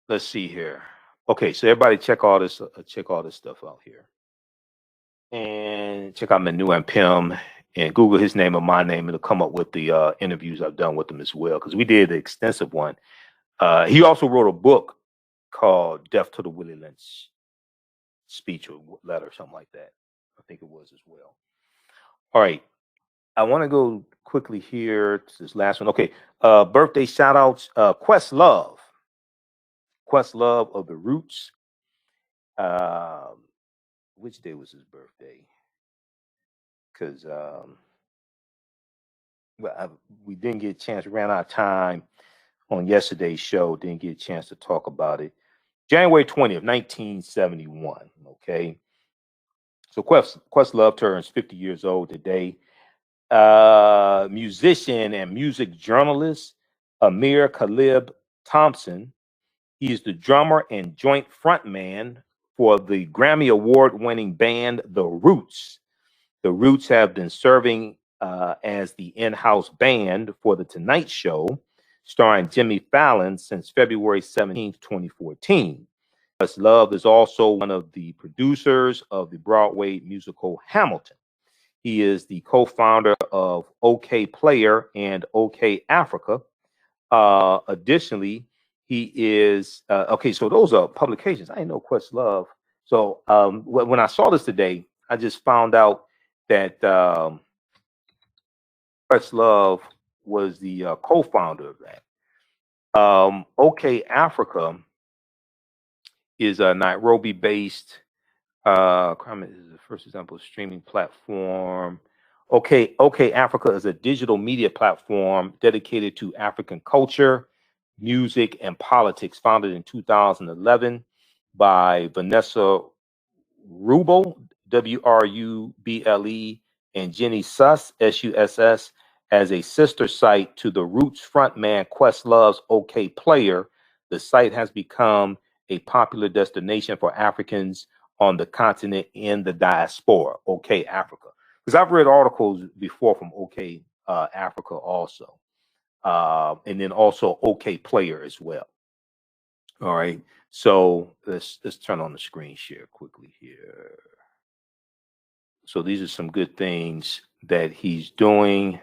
Let's see here. Okay, so everybody check all this stuff out here. And check out Manu and Pim and Google his name or my name. It'll come up with the interviews I've done with them as well, because we did an extensive one. He also wrote a book called Death to the Willie Lynch speech or letter, or something like that. I think it was as well. All right. I want to go quickly here to this last one. Okay. Birthday shout outs. Questlove of the Roots. Which day was his birthday? Because we didn't get a chance, ran out of time on yesterday's show, didn't get a chance to talk about it. January 20th, 1971. Okay. So Questlove turns 50 years old today. Musician and music journalist Amir Khalib Thompson. He is the drummer and joint frontman for the Grammy Award-winning band The Roots. The Roots have been serving as the in-house band for The Tonight Show, starring Jimmy Fallon since February 17th, 2014. Questlove is also one of the producers of the Broadway musical Hamilton. He is the co-founder of OK Player and OK Africa. Additionally, he is okay. So those are publications. I didn't know Questlove. So when I saw this today, I just found out that Questlove was the co-founder of that. OK Africa is a Nairobi-based. Crime is the first example of streaming platform. OK Africa is a digital media platform dedicated to African culture, music, and politics, founded in 2011 by Vanessa Ruble, Wruble, and Jenny Suss, Suss, as a sister site to the Roots frontman Questlove's OK Player. The site has become a popular destination for Africans on the continent in the diaspora, OK Africa. Because I've read articles before from OK Africa also. And then also OK Player as well. All right. So let's turn on the screen share quickly here. So these are some good things that he's doing.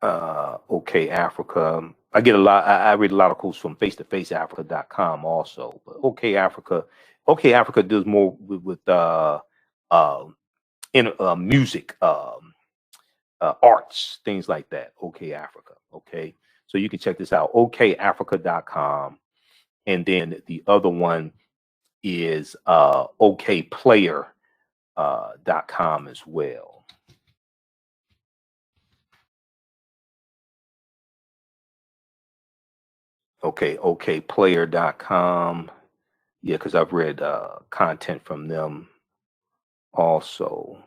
OK Africa. I get a lot. I read a lot of articles from face-to-faceafrica.com also. But OK Africa does more with music, arts, things like that. OK Africa. Okay. So you can check this out, okafrica.com. And then the other one is okplayer.com as well. Okay, okplayer.com. Yeah, because I've read content from them also.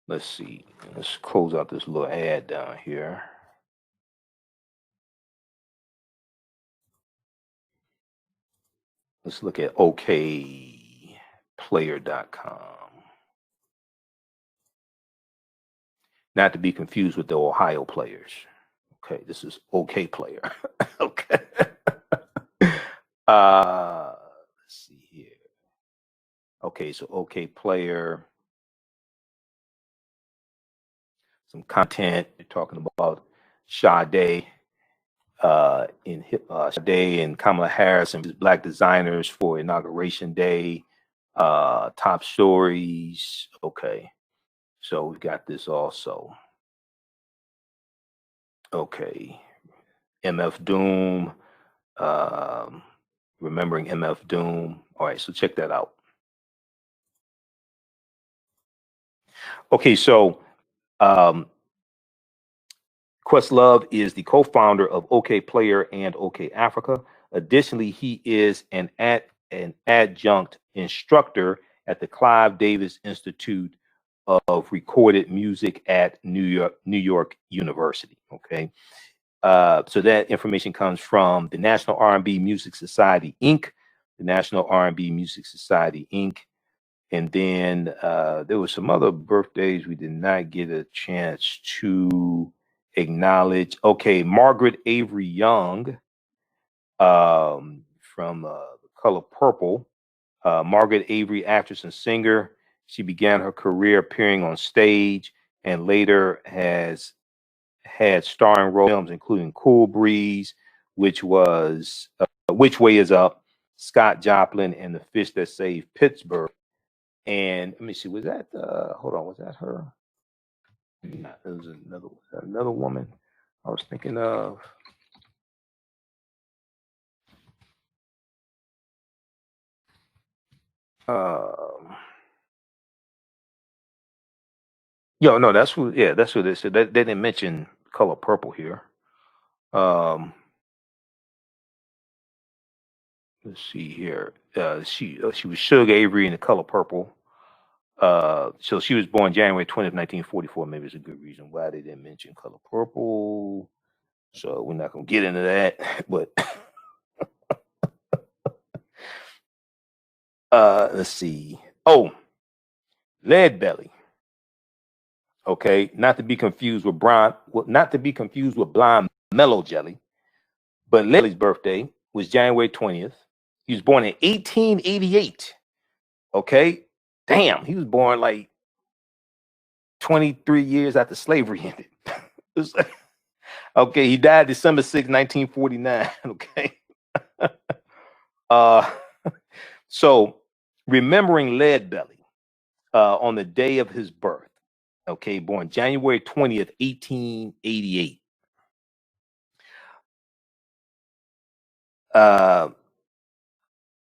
Let's see. Let's close out this little ad down here. Let's look at okplayer.com. Not to be confused with the Ohio players. Okay, this is OK Player. Okay. Let's see here. Okay, so OK Player. Some content. They're talking about Sade Sade and Kamala Harris and Black designers for Inauguration Day. Top stories. Okay, so we've got this also. Okay, MF Doom. Remembering MF Doom. All right, so check that out. Okay, so Questlove is the co-founder of OK Player and OK Africa. Additionally, he is an adjunct instructor at the Clive Davis Institute of Recorded Music at New York University. Okay, so that information comes from the National R&B Music Society, Inc., the National R&B Music Society, Inc., and then there were some other birthdays we did not get a chance to acknowledge. Okay, Margaret Avery Young from The Color Purple. Margaret Avery, actress and singer. She began her career appearing on stage and later has had starring roles in films including Cool Breeze, which was Which Way Is Up, Scott Joplin, and The Fish That Saved Pittsburgh. And let me see, was that hold on, was that her? No, it was another woman I was thinking of. Yo, no, that's who. Yeah, that's who they said. They didn't mention Color Purple here. Let's see here. She was Suge Avery in The Color Purple. So she was born January 20th, 1944. Maybe it's a good reason why they didn't mention Color Purple. So we're not gonna get into that, but let's see. Oh, Lead Belly. Okay, not to be confused with Blind Mellow Jelly, but Lead Belly's birthday was January 20th. He was born in 1888. Okay, damn, he was born like 23 years after slavery ended. Okay, he died December 6, 1949. Okay. So remembering Lead Belly on the day of his birth. Okay, born January 20th, 1888.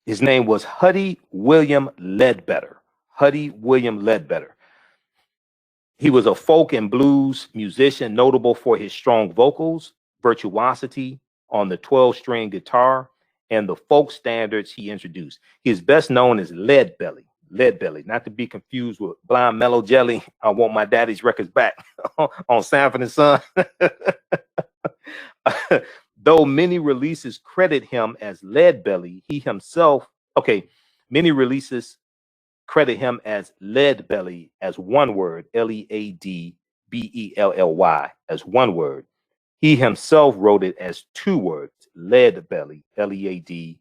His name was Huddy William Ledbetter. Huddy William Ledbetter. He was a folk and blues musician notable for his strong vocals, virtuosity on the 12-string guitar, and the folk standards he introduced. He is best known as Lead Belly. Lead Belly, not to be confused with Blind Mellow Jelly. I Want My Daddy's Records Back on Sanford and Son. Though many releases credit him as Lead Belly, he himself, many releases credit him as Lead Belly as one word, Leadbelly, as one word. He himself wrote it as two words, Lead Belly, Lead,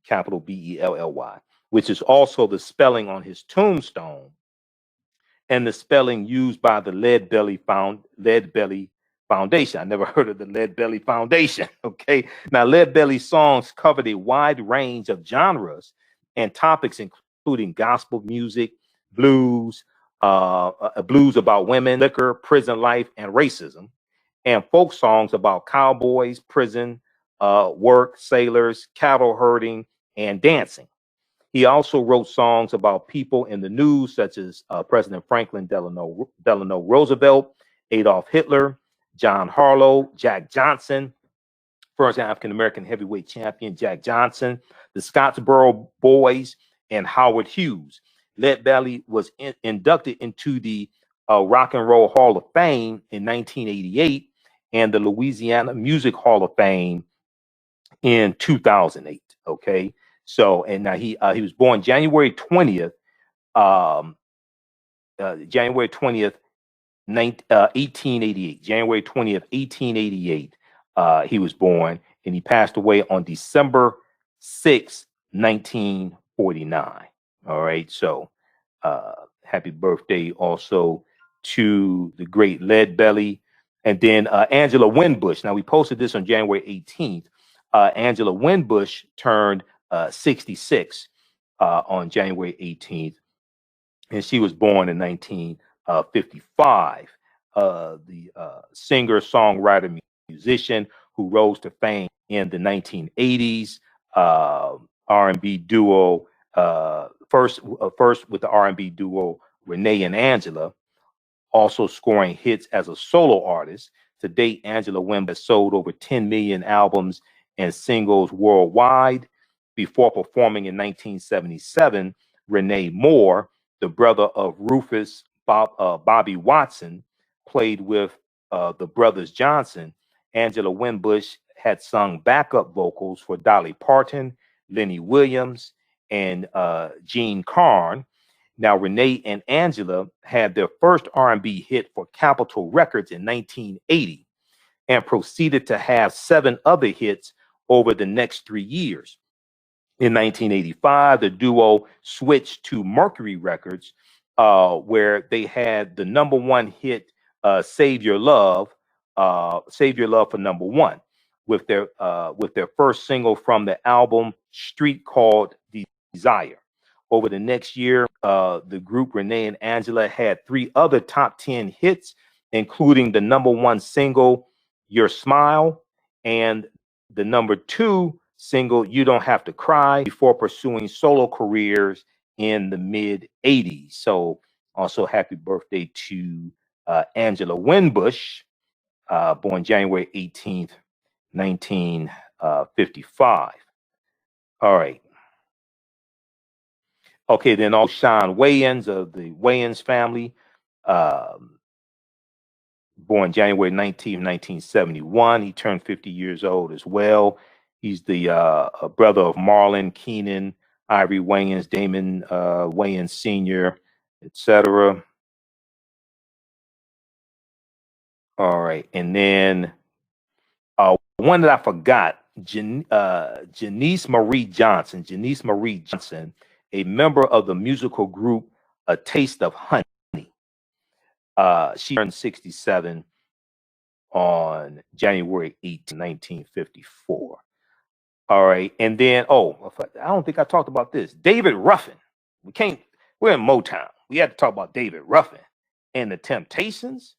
capital Belly, which is also the spelling on his tombstone and the spelling used by the Lead Belly Foundation. I never heard of the Lead Belly Foundation. Okay. Now, Lead Belly songs covered a wide range of genres and topics, including gospel music, blues, blues about women, liquor, prison life, and racism, and folk songs about cowboys, prison, work, sailors, cattle herding, and dancing. He also wrote songs about people in the news, such as President Franklin Delano Roosevelt, Adolf Hitler, John Harlow, Jack Johnson, first African-American heavyweight champion Jack Johnson, the Scottsboro Boys, and Howard Hughes. Lead Belly was inducted into the Rock and Roll Hall of Fame in 1988 and the Louisiana Music Hall of Fame in 2008. Okay, so and now he was born January 20th, January 20th, 1888. January 20th, 1888. He was born, and he passed away on December 6th, 1949. All right, so happy birthday also to the great Lead Belly. And then Angela Winbush. Now, we posted this on January 18th. Angela Winbush turned 66 on January 18th, and she was born in 1955. The singer, songwriter, musician who rose to fame in the 1980s. R&B duo, first with the R&B duo Renee and Angela, also scoring hits as a solo artist. To date, Angela Wimb has sold over 10 million albums and singles worldwide. Before performing in 1977, Renee Moore, the brother of Rufus Bobby Watson, played with the brothers Johnson. Angela Winbush had sung backup vocals for Dolly Parton, Lenny Williams, and Gene Carn. Now, Renee and Angela had their first R&B hit for Capitol Records in 1980 and proceeded to have 7 other hits over the next 3 years. In 1985, the duo switched to Mercury Records, where they had the #1 hit, Save Your Love for #1, with their first single from the album Street Called Desire. Over the next year, the group Renee and Angela had 3 other top 10 hits, including the #1 single, Your Smile, and the #2 single, You Don't Have to Cry, before pursuing solo careers in the mid-'80s. So also happy birthday to Angela Winbush, born January 18th, 1955. All right. Okay, then also Sean Wayans of the Wayans family, born January 19th, 1971. He turned 50 years old as well. He's the brother of Marlon, Keenan, Ivory Wayans, Damon Wayans Sr., etc. All right, and then one that I forgot, Janice Marie Johnson. Janice Marie Johnson, a member of the musical group A Taste of Honey. She turned 67 on January 8th, 1954. All right, and then I don't think I talked about this. David Ruffin. We're in Motown. We had to talk about David Ruffin and the Temptations.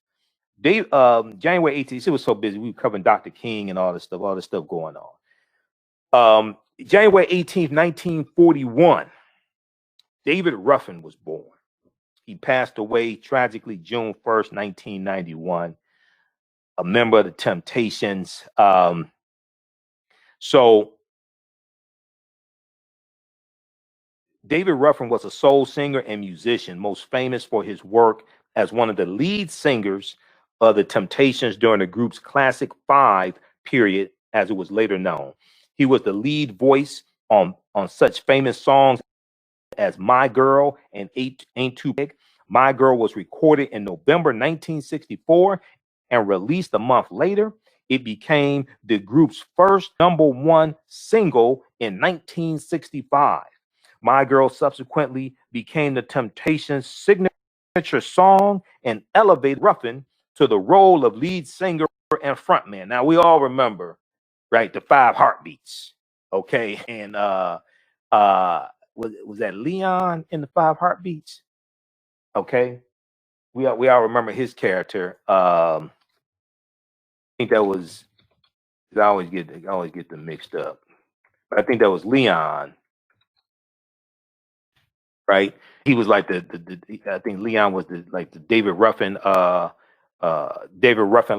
January 18th, it was so busy. We were covering Dr. King and all this stuff going on. January 18th, 1941, David Ruffin was born. He passed away tragically June 1st, 1991, a member of the Temptations. So David Ruffin was a soul singer and musician, most famous for his work as one of the lead singers of the Temptations during the group's Classic 5 period, as it was later known. He was the lead voice on such famous songs as My Girl and Ain't Too Big. My Girl was recorded in November 1964 and released a month later. It became the group's first #1 single in 1965. My Girl subsequently became the Temptations' signature song and elevated Ruffin to the role of lead singer and frontman. Now, we all remember, right, the 5 Heartbeats, okay? And was that Leon in the 5 Heartbeats? Okay, we all remember his character. I think that was, I always get them mixed up, but I think that was Leon. right? He was like the I think Leon was the David Ruffin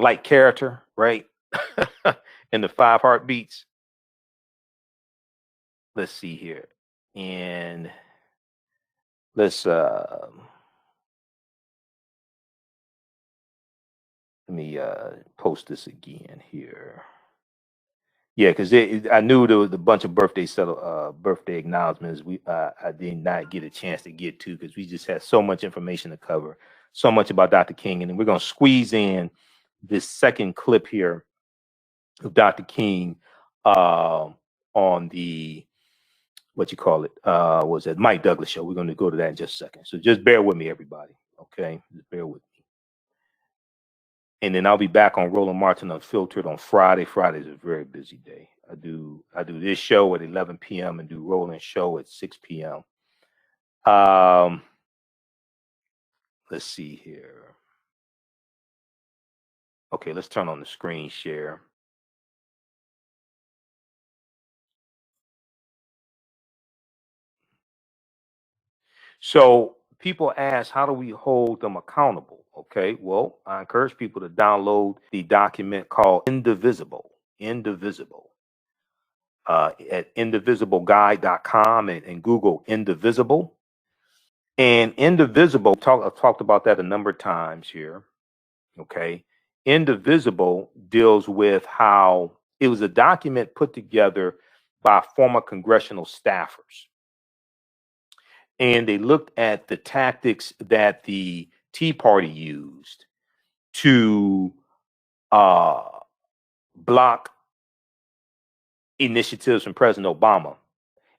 like character, right? In the 5 Heartbeats. Let's see here. And let's let me post this again here. Yeah, because I knew there was a bunch of birthday acknowledgments I did not get a chance to get to because we just had so much information to cover, so much about Dr. King, and then we're gonna squeeze in this second clip here of Dr. King on the was that Mike Douglas show. We're going to go to that in just a second. So just bear with me, everybody. Okay, just bear with me. And then I'll be back on Roland Martin Unfiltered on Friday. Friday is a very busy day. I do this show at 11 p.m. and do Roland's show at 6 p.m. Let's see here. Okay, let's turn on the screen share. So people ask, how do we hold them accountable? Okay, well, I encourage people to download the document called Indivisible at indivisibleguide.com and Google Indivisible. And Indivisible, I've talked about that a number of times here. Okay, Indivisible deals with how it was a document put together by former congressional staffers. And they looked at the tactics that the Tea Party used to block initiatives from President Obama.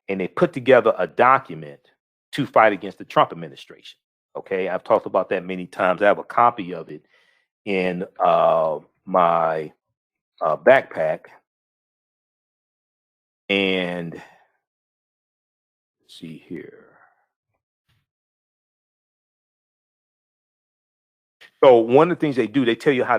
And they put together a document to fight against the Trump administration. Okay, I've talked about that many times. I have a copy of it in my backpack. And let's see here. So one of the things they do, they teach you how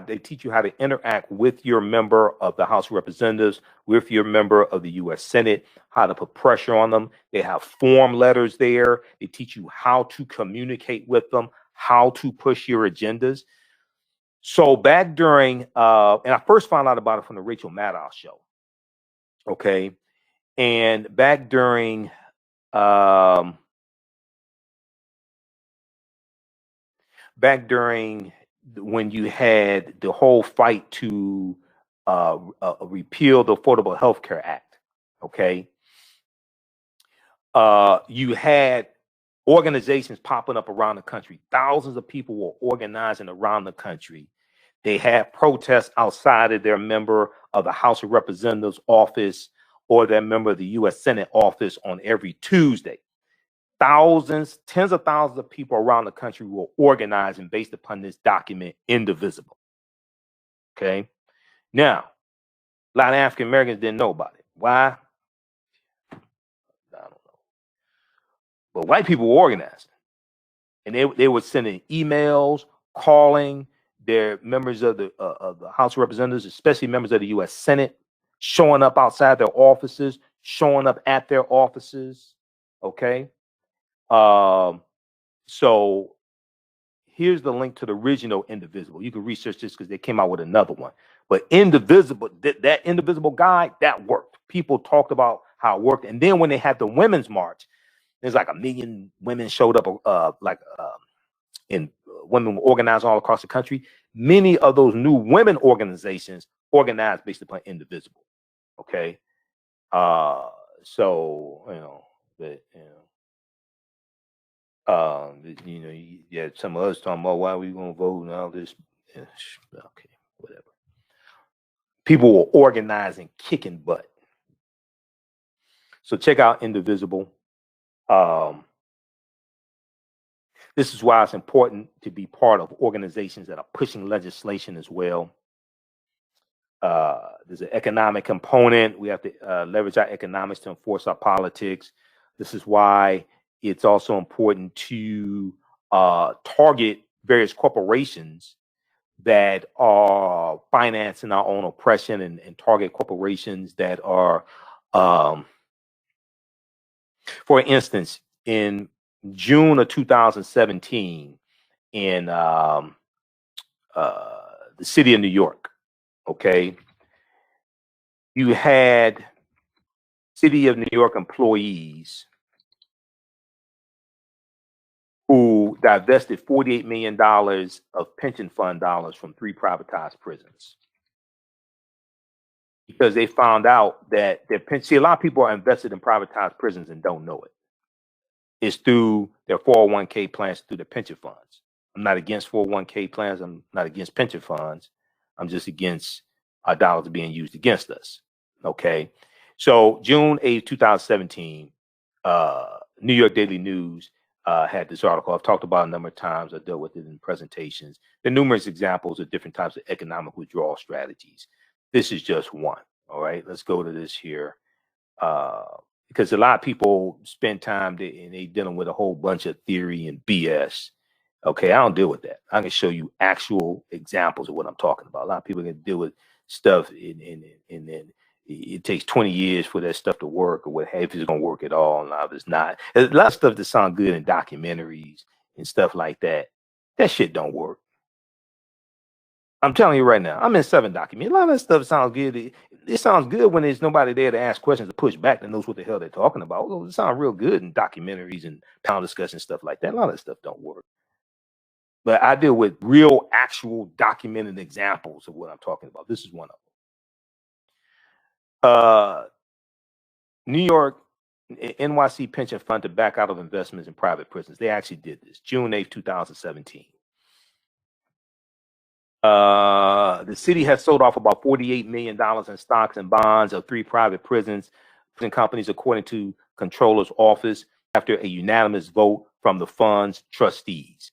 to interact with your member of the House of Representatives, with your member of the U.S. Senate, how to put pressure on them. They have form letters there. They teach you how to communicate with them, how to push your agendas. So back during, and I first found out about it from the Rachel Maddow show. Okay. And back during, when you had the whole fight to repeal the Affordable Health Care Act, okay, you had organizations popping up around the country. Thousands of people were organizing around the country. They had protests outside of their member of the House of Representatives office or their member of the U.S. Senate office on every Tuesday. Thousands, tens of thousands of people around the country were organizing based upon this document, Indivisible. Okay. Now, a lot of African Americans didn't know about it. Why? I don't know. But white people were organizing. And they were sending emails, calling their members of the House of Representatives, especially members of the U.S. Senate, showing up outside their offices, showing up at their offices. Okay. So here's the link to the original Indivisible. You can research this because they came out with another one. But Indivisible, that Indivisible guide, that worked. People talked about how it worked. And then when they had the Women's March, there's like 1 million women showed up, and women were organized all across the country. Many of those new women organizations organized based upon Indivisible. Okay. So, yeah, some of us talking about why we gonna vote and all this. Okay, whatever. People were organizing, kicking butt. So check out Indivisible. This is why it's important to be part of organizations that are pushing legislation as well. There's an economic component. We have to leverage our economics to enforce our politics. This is why it's also important to target various corporations that are financing our own oppression and target corporations that are, for instance, in June of 2017 in the city of New York. Okay, you had city of New York employees who divested $48 million of pension fund dollars from 3 privatized prisons because they found out that their pension. See, a lot of people are invested in privatized prisons and don't know it. It's through their 401k plans, through their pension funds. I'm not against 401k plans. I'm not against pension funds. I'm just against our dollars being used against us. Okay. So June 8, 2017, New York Daily News had this article. I've talked about it a number of times. I dealt with it in presentations. There are numerous examples of different types of economic withdrawal strategies. This is just one. All right. Let's go to this here. Because a lot of people spend time and they dealing with a whole bunch of theory and BS. Okay, I don't deal with that. I can show you actual examples of what I'm talking about. A lot of people can deal with stuff and then it takes 20 years for that stuff to work, or what if it's gonna work at all, and if it's not. There's a lot of stuff that sound good in documentaries and stuff like that. That shit don't work. I'm telling you right now, I'm in 7 documentaries. A lot of that stuff sounds good. It sounds good when there's nobody there to ask questions or push back that knows what the hell they're talking about. Well, it sounds real good in documentaries and panel discussion stuff like that. A lot of that stuff don't work. But I deal with real, actual documented examples of what I'm talking about. This is one of them. New York NYC pension fund to back out of investments in private prisons. They actually did this. June 8th, 2017. The city has sold off about $48 million in stocks and bonds of 3 private prison companies, according to Comptroller's office, after a unanimous vote from the fund's trustees.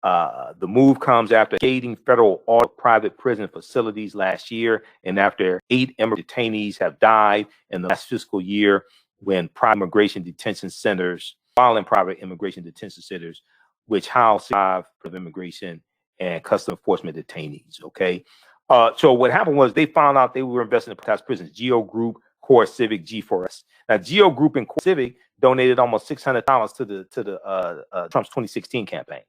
The move comes after cascading federal audit of private prison facilities last year, and after 8 detainees have died in the last fiscal year when private immigration detention centers, which house 5 of immigration and custom enforcement detainees. Okay. So what happened was they found out they were investing in privatized prisons. Geo Group, Core Civic, G4S. Now, Geo Group and Core Civic donated almost $600 to the Trump's 2016 campaign.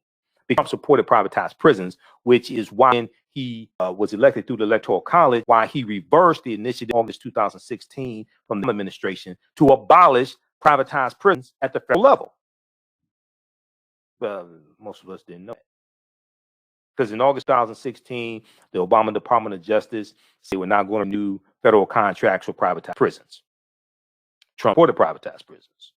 Trump supported privatized prisons, which is why he was elected through the Electoral College, why he reversed the initiative in August 2016 from the administration to abolish privatized prisons at the federal level. Well, most of us didn't know that. Because in August 2016, the Obama Department of Justice said we're not going to renew federal contracts for privatized prisons. Trump supported privatized prisons.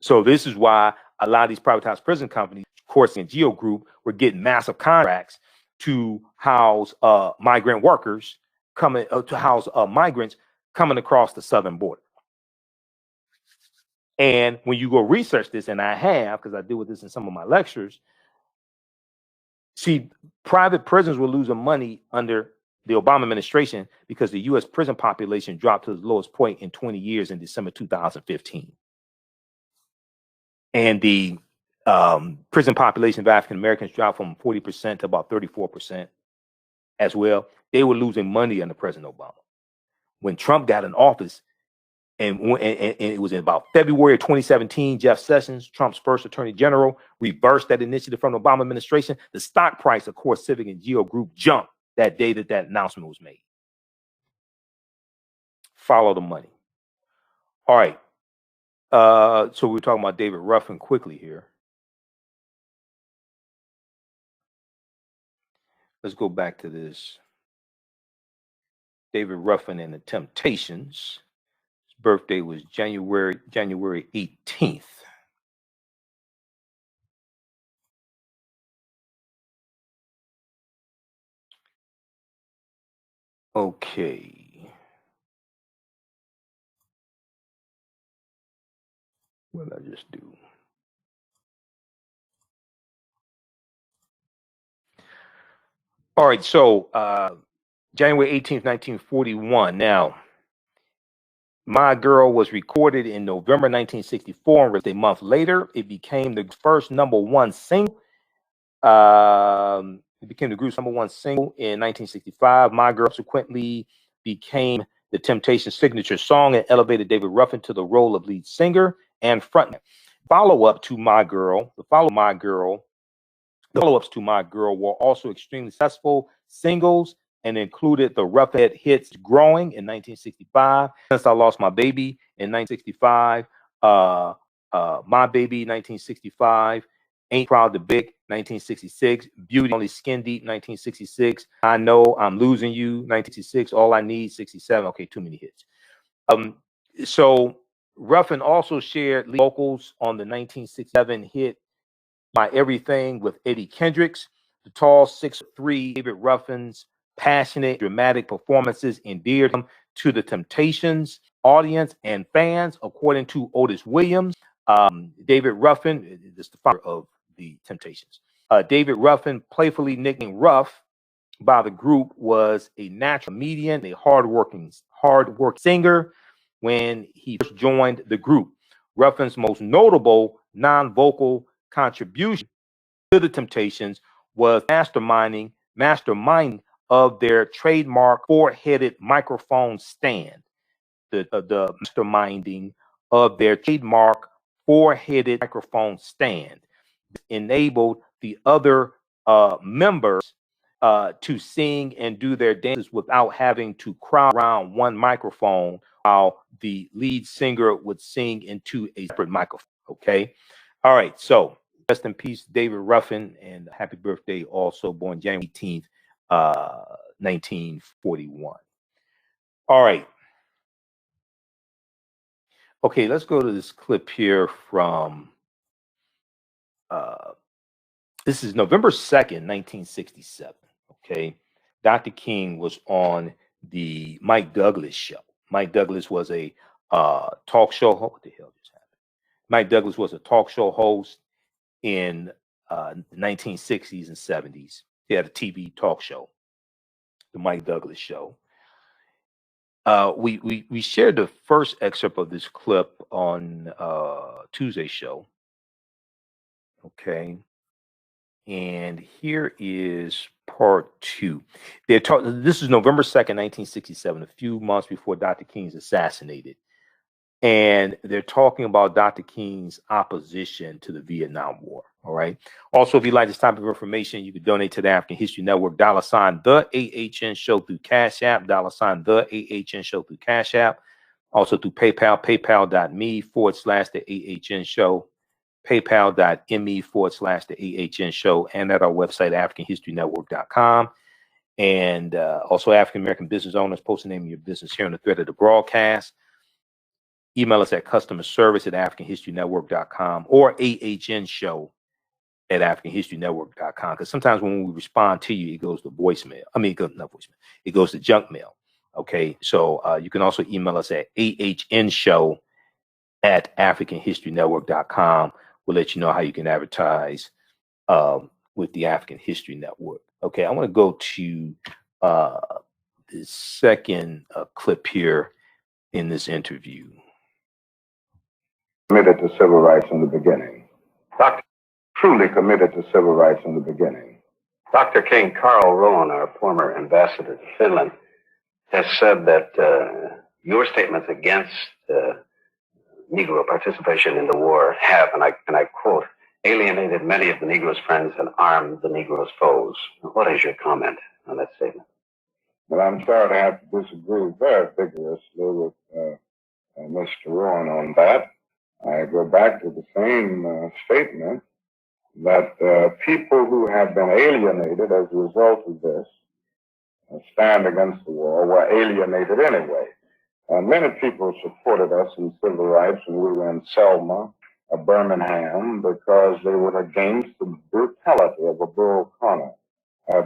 So this is why a lot of these privatized prison companies, Corsi and Geo Group, were getting massive contracts to house migrant workers coming to house migrants coming across the southern border. And when you go research this, and I have, because I deal with this in some of my lectures, see, private prisons were losing money under the Obama administration because the U.S. prison population dropped to the lowest point in 20 years in December 2015. And the prison population of African Americans dropped from 40% to about 34% as well. They were losing money under President Obama. When Trump got in office, and it was in about February of 2017, Jeff Sessions, Trump's first attorney general, reversed that initiative from the Obama administration. The stock price of Core Civic and Geo Group jumped that day that announcement was made. Follow the money. All right. So we're talking about David Ruffin quickly here. Let's go back to this. David Ruffin and the Temptations. His birthday was January 18th. Okay. What did I just do? All right, so January 18th, 1941. Now, My Girl was recorded in November 1964, and a month later, it became the first #1 single. It became the group's #1 single in 1965. My Girl subsequently became the Temptations' signature song and elevated David Ruffin to the role of lead singer and frontman. follow-up to My Girl, the follow-ups to My Girl were also extremely successful singles and included the Roughhead hits Growing in 1965, Since I Lost My Baby in 1965, My Baby 1965, Ain't Proud to Big 1966, Beauty Only Skin Deep 1966, I Know I'm Losing You 1966, All I Need 67. Okay, too many hits. So Ruffin also shared lead vocals on the 1967 hit My Everything with Eddie Kendricks. The tall 6'3" David Ruffin's passionate, dramatic performances endeared him to the Temptations audience and fans, according to Otis Williams. David Ruffin is the founder of the Temptations. David Ruffin, playfully nicknamed Ruff by the group, was a natural comedian, a hard-working singer when he first joined the group. Ruffin's most notable non-vocal contribution to the Temptations was masterminding of their trademark four-headed microphone stand. The masterminding of their trademark four-headed microphone stand enabled the other members to sing and do their dances without having to crowd around one microphone while the lead singer would sing into a separate microphone. Okay. All right. So rest in peace, David Ruffin, and happy birthday, also born January 18th, 1941. All right. Okay, let's go to this clip here from this is November 2nd, 1967. Okay. Dr. King was on the Mike Douglas show. Mike Douglas was a talk show host. What the hell just happened? Mike Douglas was a talk show host in the 1960s and 70s. He had a TV talk show, the Mike Douglas show. We shared the first excerpt of this clip on Tuesday's show. Okay. And here is part two. This is November 2nd, 1967, a few months before Dr. King's assassinated. And they're talking about Dr. King's opposition to the Vietnam War. All right. Also, if you like this type of information, you can donate to the African History Network, $ the AHN Show through Cash App, $ the AHN Show through Cash App. Also through PayPal, paypal.me/the AHN Show. PayPal.me/the AHN Show, and at our website, AfricanHistoryNetwork.com. And also African American business owners, post the name of your business here on the thread of the broadcast. Email us at customerservice@AfricanHistoryNetwork.com or AHNShow@AfricanHistoryNetwork.com. Because sometimes when we respond to you, it goes to voicemail. I mean, it goes to junk mail. Okay, so you can also email us at AHNShow@AfricanHistoryNetwork.com. We'll let you know how you can advertise with the African History Network. Okay, I want to go to the second clip here in this interview. Committed to civil rights in the beginning. Truly committed to civil rights in the beginning. Dr. King, Carl Rowan, our former ambassador to Finland, has said that your statements against Negro participation in the war have, and I quote, alienated many of the Negro's friends and armed the Negro's foes. What is your comment on that statement? Well, I'm sorry to have to disagree very vigorously with Mr. Rowan on that. I go back to the same statement that people who have been alienated as a result of this stand against the war were alienated anyway. Many people supported us in civil rights when we were in Selma, Birmingham, because they were against the brutality of a Bull Connor,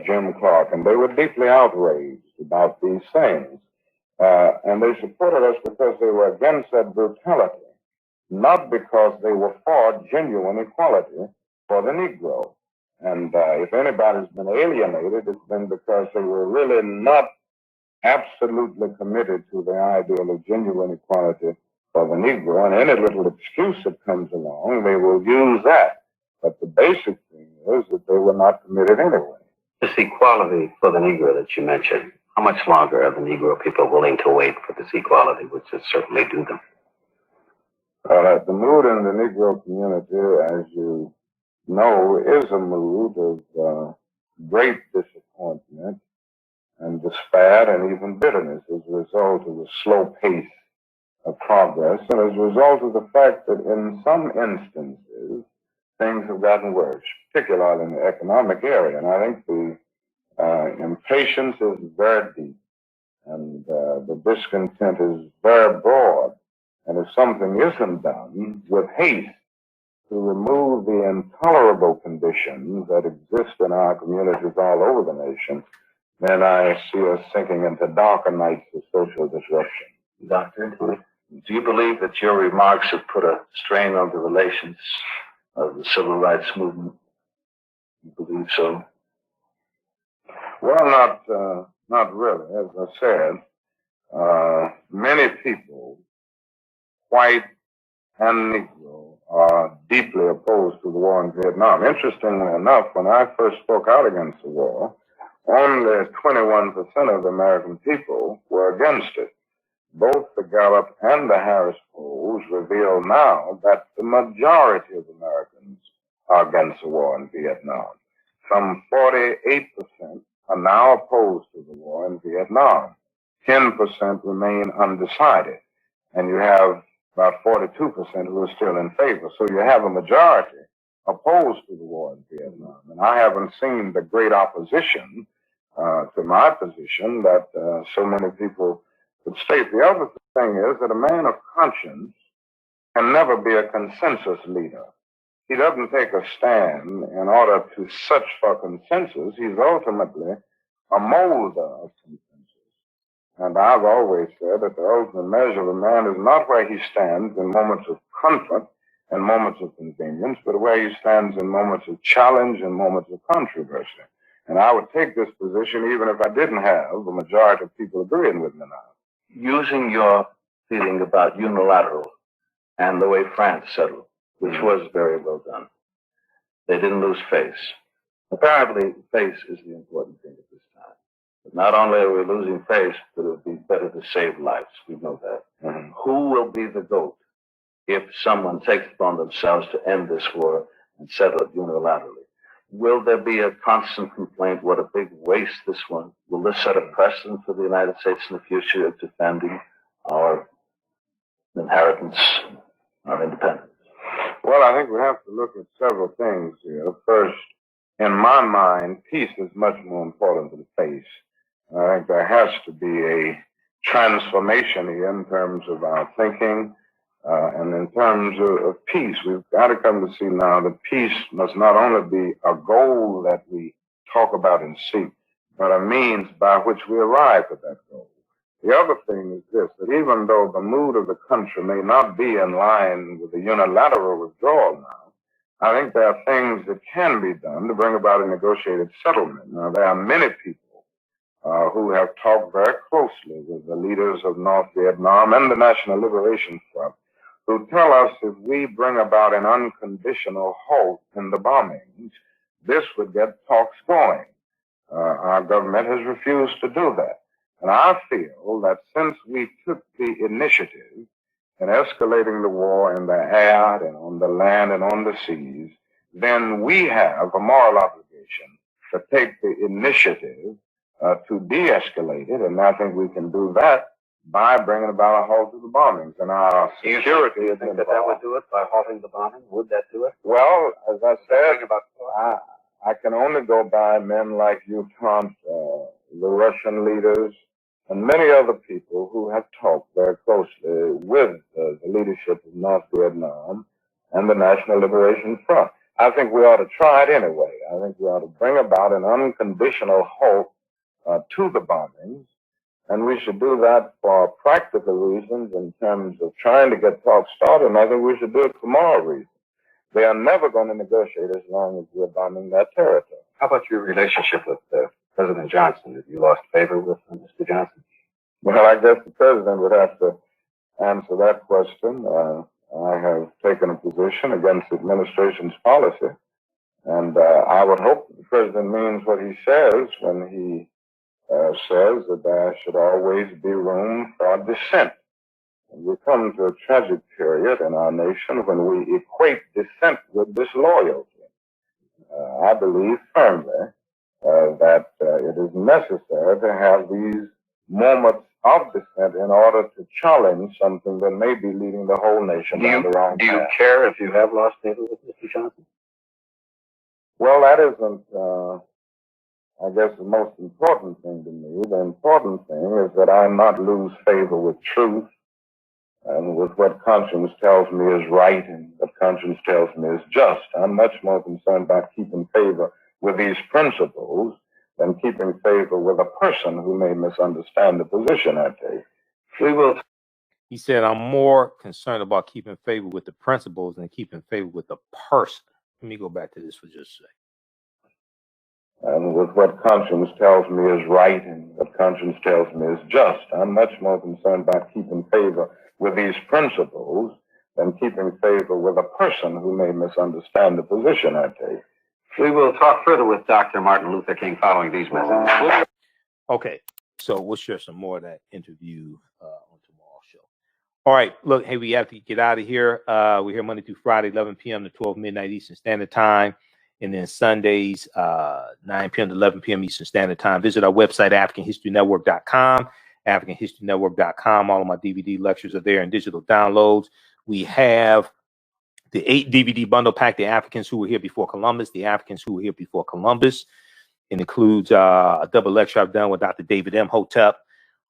Jim Clark, and they were deeply outraged about these things. And they supported us because they were against that brutality, not because they were for genuine equality for the Negro. And if anybody's been alienated, it's been because they were really not absolutely committed to the ideal of genuine equality for the Negro. And any little excuse that comes along, they will use that. But the basic thing is that they were not committed anyway. This equality for the Negro that you mentioned, how much longer are the Negro people willing to wait for this equality, which is certainly due them? The mood in the Negro community, as you know, is a mood of great disappointment and despair and even bitterness as a result of the slow pace of progress and as a result of the fact that in some instances things have gotten worse, particularly in the economic area. And I think the impatience is very deep and the discontent is very broad. And if something isn't done with haste to remove the intolerable conditions that exist in our communities all over the nation, then I see us sinking into darker nights of social disruption. Doctor, do you believe that your remarks have put a strain on the relations of the civil rights movement? You believe so? Well, not really. As I said, many people, white and Negro, are deeply opposed to the war in Vietnam. Interestingly enough, when I first spoke out against the war, only 21% of the American people were against it. Both the Gallup and the Harris polls reveal now that the majority of Americans are against the war in Vietnam. Some 48% are now opposed to the war in Vietnam. 10% remain undecided. And you have about 42% who are still in favor. So you have a majority opposed to the war in Vietnam. And I haven't seen the great opposition to my position that so many people would state. The other thing is that a man of conscience can never be a consensus leader. He doesn't take a stand in order to search for consensus. He's ultimately a molder of consensus. And I've always said that the ultimate measure of a man is not where he stands in moments of comfort and moments of convenience, but where he stands in moments of challenge and moments of controversy. And I would take this position even if I didn't have a majority of people agreeing with me now. Using your feeling about unilateral and the way France settled, which was very well done, they didn't lose face. Apparently, face is the important thing at this time. But not only are we losing face, but it would be better to save lives. We know that. Mm-hmm. Who will be the GOAT if someone takes upon themselves to end this war and settle it unilaterally? Will there be a constant complaint, what a big waste this one? Will this set a precedent for the United States in the future of defending our inheritance, our independence? Well, I think we have to look at several things here. First, in my mind, peace is much more important than peace. I think there has to be a transformation here in terms of our thinking, and in terms of peace. We've got to come to see now that peace must not only be a goal that we talk about and seek, but a means by which we arrive at that goal. The other thing is this, that even though the mood of the country may not be in line with the unilateral withdrawal now, I think there are things that can be done to bring about a negotiated settlement. Now, there are many people who have talked very closely with the leaders of North Vietnam and the National Liberation Front, who tell us if we bring about an unconditional halt in the bombings, this would get talks going. Our government has refused to do that. And I feel that since we took the initiative in escalating the war in the air and on the land and on the seas, then we have a moral obligation to take the initiative to de-escalate it. And I think we can do that by bringing about a halt to the bombings. And our security... Do you think that would do it, by halting the bombing? Would that do it? Well, as I said, I can only go by men like you, Trump, the Russian leaders, and many other people who have talked very closely with the leadership of North Vietnam and the National Liberation Front. I think we ought to try it anyway. I think we ought to bring about an unconditional halt to the bombings. And we should do that for practical reasons in terms of trying to get talks started. And I think we should do it for moral reasons. They are never going to negotiate as long as we're bombing that territory. How about your relationship with President Johnson? Have you lost favor with Mr. Johnson? Well, I guess the president would have to answer that question. I have taken a position against the administration's policy. And I would hope the president means what he says when he says that there should always be room for dissent. We come to a tragic period in our nation when we equate dissent with disloyalty. I believe firmly that it is necessary to have these moments of dissent in order to challenge something that may be leading the whole nation down the wrong path. Do you care if you have lost favor with Mr. Johnson? Well, that isn't, I guess, the most important thing to me. The important thing is that I not lose favor with truth and with what conscience tells me is right and what conscience tells me is just. I'm much more concerned about keeping favor with these principles than keeping favor with a person who may misunderstand the position I take. We will. He said, I'm more concerned about keeping favor with the principles than keeping favor with the person. Let me go back to this for just a second. And with what conscience tells me is right and what conscience tells me is just. I'm much more concerned about keeping favor with these principles than keeping favor with a person who may misunderstand the position I take. We will talk further with Dr. Martin Luther King following these messages. Okay, so we'll share some more of that interview on tomorrow's show. All right, look, hey, we have to get out of here. We're here Monday through Friday, 11 p.m. to 12 midnight Eastern Standard Time. And then Sundays, 9 p.m. to 11 p.m. Eastern Standard Time. Visit our website, AfricanHistoryNetwork.com, AfricanHistoryNetwork.com. All of my DVD lectures are there in digital downloads. We have the 8 DVD bundle pack, The Africans Who Were Here Before Columbus, The Africans Who Were Here Before Columbus. It includes a double lecture I've done with Dr. David Imhotep,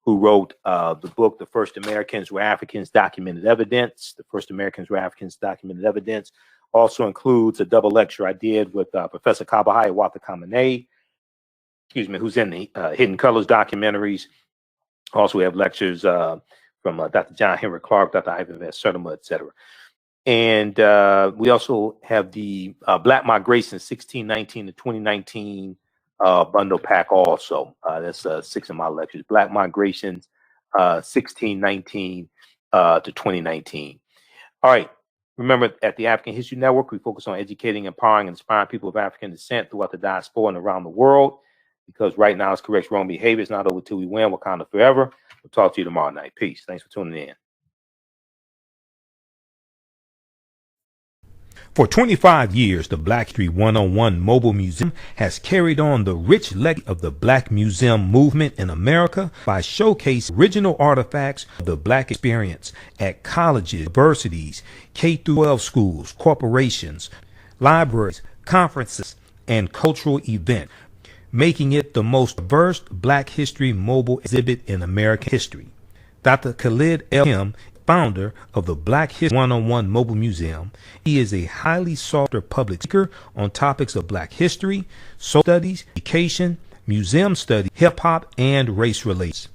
who wrote the book, The First Americans Were Africans, Documented Evidence. The First Americans Were Africans, Documented Evidence. Also includes a double lecture I did with Professor Kabahai Wata Kamene, who's in the Hidden Colors documentaries. Also, we have lectures from Dr. John Henry Clark, Dr. Ivan Van Sertima, etc. And we also have the Black Migration 1619 to 2019 bundle pack also. That's 6 of my lectures. Black Migrations 1619 to 2019. All right. Remember, at the African History Network, we focus on educating, empowering, and inspiring people of African descent throughout the diaspora and around the world. Because right now, it's correct wrong behavior. It's not over till we win. Wakanda forever. We'll talk to you tomorrow night. Peace. Thanks for tuning in. For 25 years, the Black History 101 Mobile Museum has carried on the rich legacy of the Black Museum movement in America by showcasing original artifacts of the Black experience at colleges, universities, K-12 schools, corporations, libraries, conferences, and cultural events, making it the most diverse Black History mobile exhibit in American history. Dr. Khalid L. Kim, founder of the Black History 101 Mobile Museum. He is a highly sought after public speaker on topics of Black history, social studies, education, museum study, hip-hop, and race relations.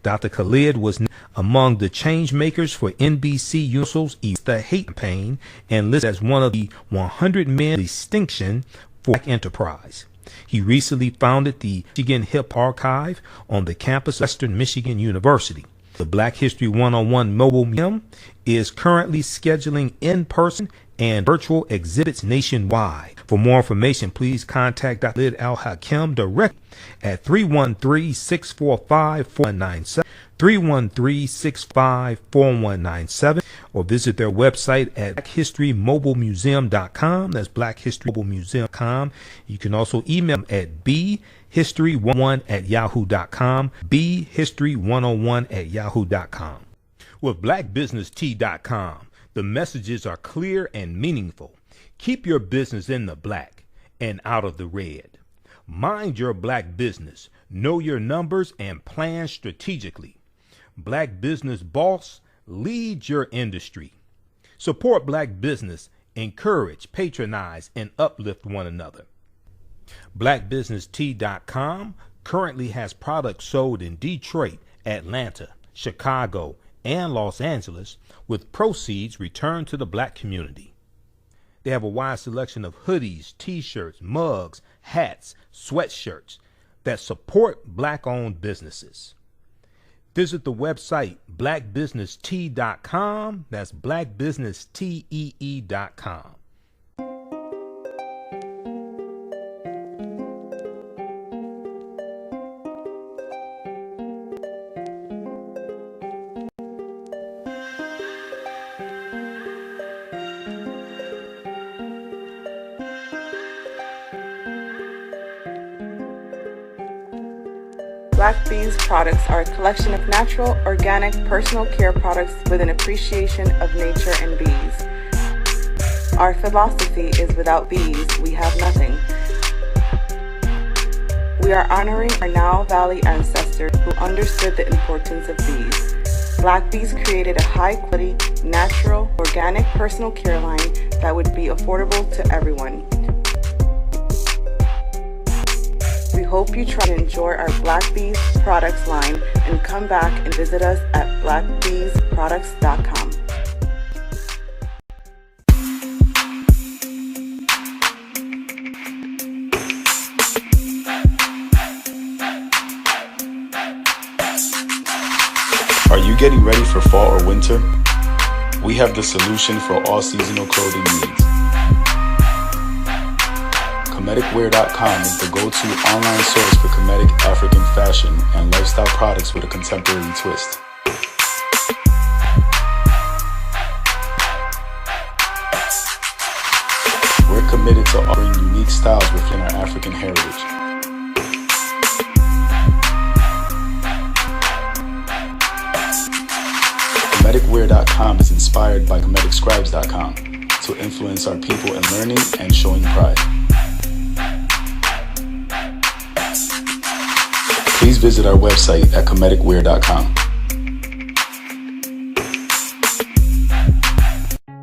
Dr. Khalid was among the change makers for NBC Universal's The Hate Campaign and listed as one of the 100 men of distinction for Black enterprise. He recently founded the Michigan Hip Archive on the campus of Western Michigan University. The Black History 101 Mobile Museum is currently scheduling in-person and virtual exhibits nationwide. For more information, please contact Dr. Khalid Al-Hakim directly at 313-645-4197, 313-645-4197, or visit their website at blackhistorymobilemuseum.com. That's blackhistorymobilemuseum.com. You can also email them at bhistory101@yahoo.com, bhistory101@yahoo.com. With blackbusinesstee.com, the messages are clear and meaningful. Keep your business in the black and out of the red. Mind your black business, know your numbers, and plan strategically. Black Business Boss, lead your industry. Support black business, encourage, patronize, and uplift one another. BlackBusinessTea.com currently has products sold in Detroit, Atlanta, Chicago, and Los Angeles, with proceeds returned to the black community. They have a wide selection of hoodies, t-shirts, mugs, hats, sweatshirts that support black-owned businesses. Visit the website blackbusinesstee.com. That's blackbusinesstee.com. Black Bees products are a collection of natural, organic, personal care products with an appreciation of nature and bees. Our philosophy is without bees, we have nothing. We are honoring our Nile Valley ancestors who understood the importance of bees. Black Bees created a high-quality, natural, organic personal care line that would be affordable to everyone. We hope you try to enjoy our Black Bees products line and come back and visit us at blackbeesproducts.com. Are you getting ready for fall or winter? We have the solution for all seasonal clothing needs. Comedicwear.com is the go-to online source for Kemetic African fashion and lifestyle products with a contemporary twist. We're committed to offering unique styles within our African heritage. Comedicwear.com is inspired by ComedicScribes.com to influence our people in learning and showing pride. Please visit our website at comedicwear.com.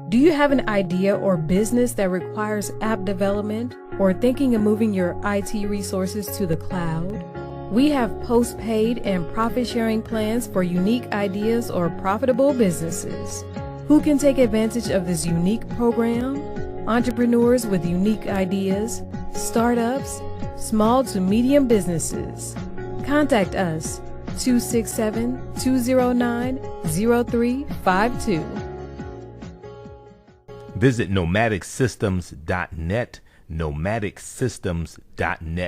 Do you have an idea or business that requires app development or thinking of moving your IT resources to the cloud? We have post-paid and profit-sharing plans for unique ideas or profitable businesses. Who can take advantage of this unique program? Entrepreneurs with unique ideas, startups, small to medium businesses. Contact us 267-209-0352. Visit nomadicsystems.net, nomadicsystems.net.